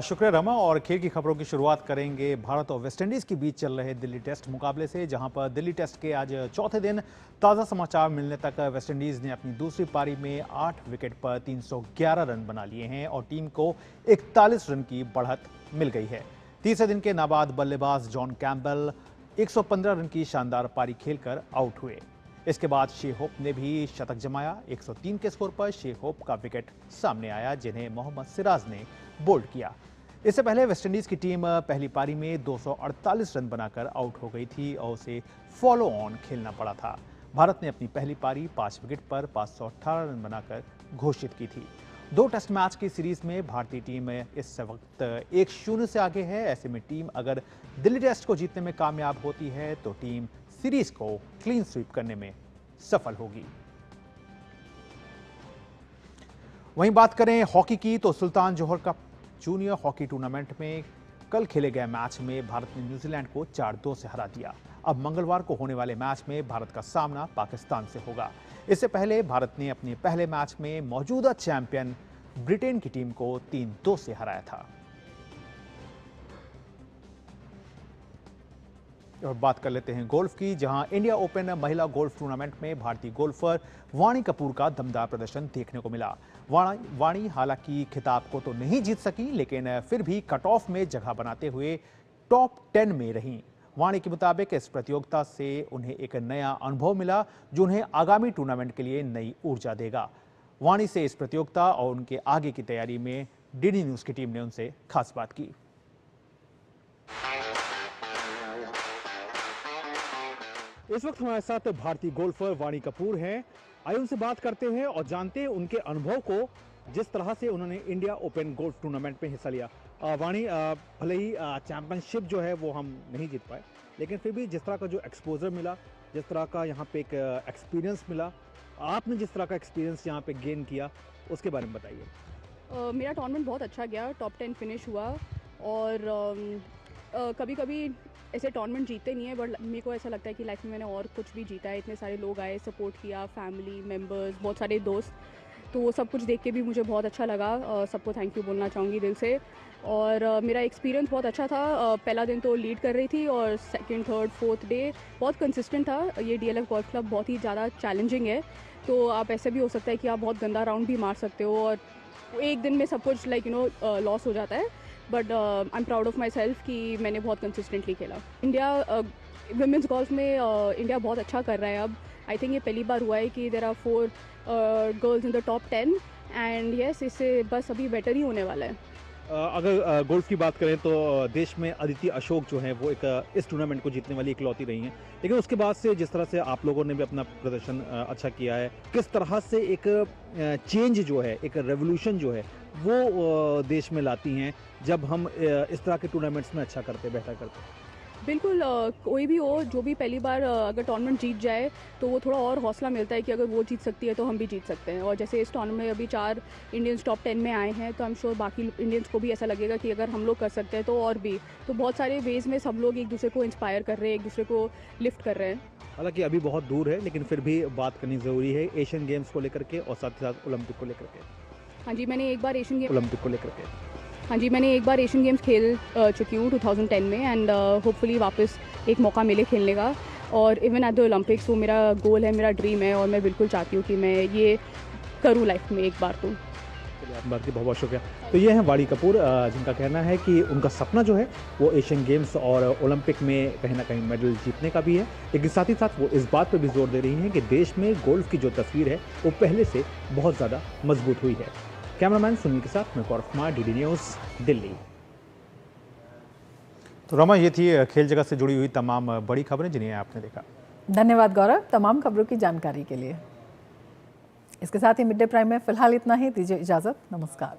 शुक्रिया रमा। और खेल की खबरों की शुरुआत करेंगे भारत और वेस्टइंडीज के बीच चल रहे दिल्ली टेस्ट मुकाबले से, जहां पर दिल्ली टेस्ट के आज चौथे दिन ताज़ा समाचार मिलने तक वेस्टइंडीज ने अपनी दूसरी पारी में 8 विकेट पर 311 रन बना लिए हैं और टीम को 41 रन की बढ़त मिल गई है। तीसरे दिन के नाबाद बल्लेबाज जॉन कैम्पबेल 115 रन की शानदार पारी खेलकर आउट हुए। इसके बाद शे होप ने भी शतक जमाया। 103 के स्कोर पर शे होप का विकेट सामने आया, जिन्हें मोहम्मद सिराज ने बोल्ड किया। इससे पहले वेस्टइंडीज की टीम पहली पारी में 248 रन बनाकर आउट हो गई थी और उसे फॉलो ऑन खेलना पड़ा था। भारत ने अपनी पहली पारी 5 विकेट पर 518 रन बनाकर घोषित की थी। 2 टेस्ट मैच की सीरीज में भारतीय टीम इस वक्त 1-0 से आगे है। ऐसे में टीम अगर दिल्ली टेस्ट को जीतने में कामयाब होती है तो टीम सीरीज को क्लीन स्वीप करने में सफल होगी। वहीं बात करें हॉकी की तो सुल्तान जोहर कप जूनियर हॉकी टूर्नामेंट में कल खेले गए मैच में भारत ने न्यूजीलैंड को 4-2 से हरा दिया। अब मंगलवार को होने वाले मैच में भारत का सामना पाकिस्तान से होगा। इससे पहले भारत ने अपने पहले मैच में मौजूदा चैंपियन ब्रिटेन की टीम को 3-2 से हराया था। और बात कर लेते हैं गोल्फ की, जहां इंडिया ओपन महिला गोल्फ टूर्नामेंट में भारतीय गोल्फर वाणी कपूर का दमदार प्रदर्शन देखने को मिला। वाणी हालांकि खिताब को तो नहीं जीत सकी, लेकिन फिर भी कट ऑफ में जगह बनाते हुए टॉप 10 में रहीं। वाणी के मुताबिक इस प्रतियोगिता से उन्हें एक नया अनुभव मिला, जो उन्हें आगामी टूर्नामेंट के लिए नई ऊर्जा देगा। वाणी से इस प्रतियोगिता और उनके आगे की तैयारी में डीडी न्यूज की टीम ने उनसे खास बात की। इस वक्त हमारे साथ भारतीय गोल्फर वाणी कपूर हैं। आइए उनसे बात करते हैं और जानते हैं उनके अनुभव को, जिस तरह से उन्होंने इंडिया ओपन गोल्फ टूर्नामेंट में हिस्सा लिया। वाणी, भले ही चैंपियनशिप जो है वो हम नहीं जीत पाए, लेकिन फिर भी जिस तरह का जो एक्सपोजर मिला, जिस तरह का यहाँ पे एक एक्सपीरियंस मिला, आपने जिस तरह का एक्सपीरियंस यहाँ पे गेन किया, उसके बारे में बताइए। मेरा टूर्नामेंट बहुत अच्छा गया, टॉप 10 फिनिश हुआ। और कभी कभी ऐसे टूर्नामेंट जीतते नहीं है, बट मेरे को ऐसा लगता है कि लाइफ में मैंने और कुछ भी जीता है। इतने सारे लोग आए, सपोर्ट किया, फैमिली मेम्बर्स, बहुत सारे दोस्त, तो वो सब कुछ देख के भी मुझे बहुत अच्छा लगा। सबको थैंक यू बोलना चाहूँगी दिल से। और मेरा एक्सपीरियंस बहुत अच्छा था। पहला दिन तो लीड कर रही थी और सेकंड, थर्ड, फोर्थ डे बहुत कंसिस्टेंट था। ये DLF गोल्फ क्लब बहुत ही ज़्यादा चैलेंजिंग है, तो आप ऐसे भी हो सकता है कि आप बहुत गंदा राउंड भी मार सकते हो और एक दिन में सब कुछ लॉस हो जाता है। But I am proud of my self कि मैंने बहुत कंसिस्टेंटली खेला। इंडिया वुमेंस गोल्फ में इंडिया बहुत अच्छा कर रहा है अब। आई थिंक ये पहली बार हुआ है कि there are 4 girls in the top 10 and yes, इससे बस अभी बेटर ही होने वाला है। अगर गोल्फ की बात करें तो देश में अदिति अशोक जो है वो एक इस टूर्नामेंट को जीतने वाली इकलौती रही हैं, लेकिन उसके बाद से जिस तरह से आप लोगों ने भी अपना प्रदर्शन अच्छा किया है, किस तरह से एक चेंज जो है, एक रेवोल्यूशन जो है वो देश में लाती हैं जब हम इस तरह के टूर्नामेंट्स में अच्छा करते, बेहतर करते? बिल्कुल, कोई भी हो, जो भी पहली बार अगर टूर्नामेंट जीत जाए तो वो थोड़ा और हौसला मिलता है कि अगर वो जीत सकती है तो हम भी जीत सकते हैं। और जैसे इस टूर्नामेंट में अभी 4 इंडियंस टॉप 10 में आए हैं, तो आई एम श्योर बाकी इंडियंस को भी ऐसा लगेगा कि अगर हम लोग कर सकते हैं तो और भी। तो बहुत सारे वेज में सब लोग एक दूसरे को इंस्पायर कर रहे हैं, एक दूसरे को लिफ्ट कर रहे हैं। हालांकि अभी बहुत दूर है, लेकिन फिर भी बात करनी ज़रूरी है एशियन गेम्स को लेकर के और साथ ही साथ ओलंपिक को लेकर के। हाँ जी, मैंने एक बार एशियन गेम्स खेल चुकी हूँ 2010 में एंड होपफुली वापस एक मौका मिले खेलने का। और इवन एट द ओलंपिक्स वो मेरा गोल है, मेरा ड्रीम है और मैं बिल्कुल चाहती हूँ कि मैं ये करूँ लाइफ में एक बार तो। बात की बहुत बहुत शुक्रिया। तो ये हैं वाणी कपूर, जिनका कहना है कि उनका सपना जो है वो एशियन गेम्स और ओलंपिक में कहीं ना कहीं मेडल जीतने का भी है, लेकिन साथ ही साथ वो इस बात पर भी जोर दे रही हैं कि देश में गोल्फ की जो तस्वीर है वो पहले से बहुत ज़्यादा मजबूत हुई है। कैमरामैन सुनील के साथ मैं गौरव कुमार, DD न्यूज़, दिल्ली। तो रमा, ये थी खेल जगत से जुड़ी हुई तमाम बड़ी खबरें जिन्हें आपने देखा। धन्यवाद गौरव तमाम खबरों की जानकारी के लिए। इसके साथ ही मिड डे प्राइम में फिलहाल इतना ही। दीजिए इजाजत, नमस्कार।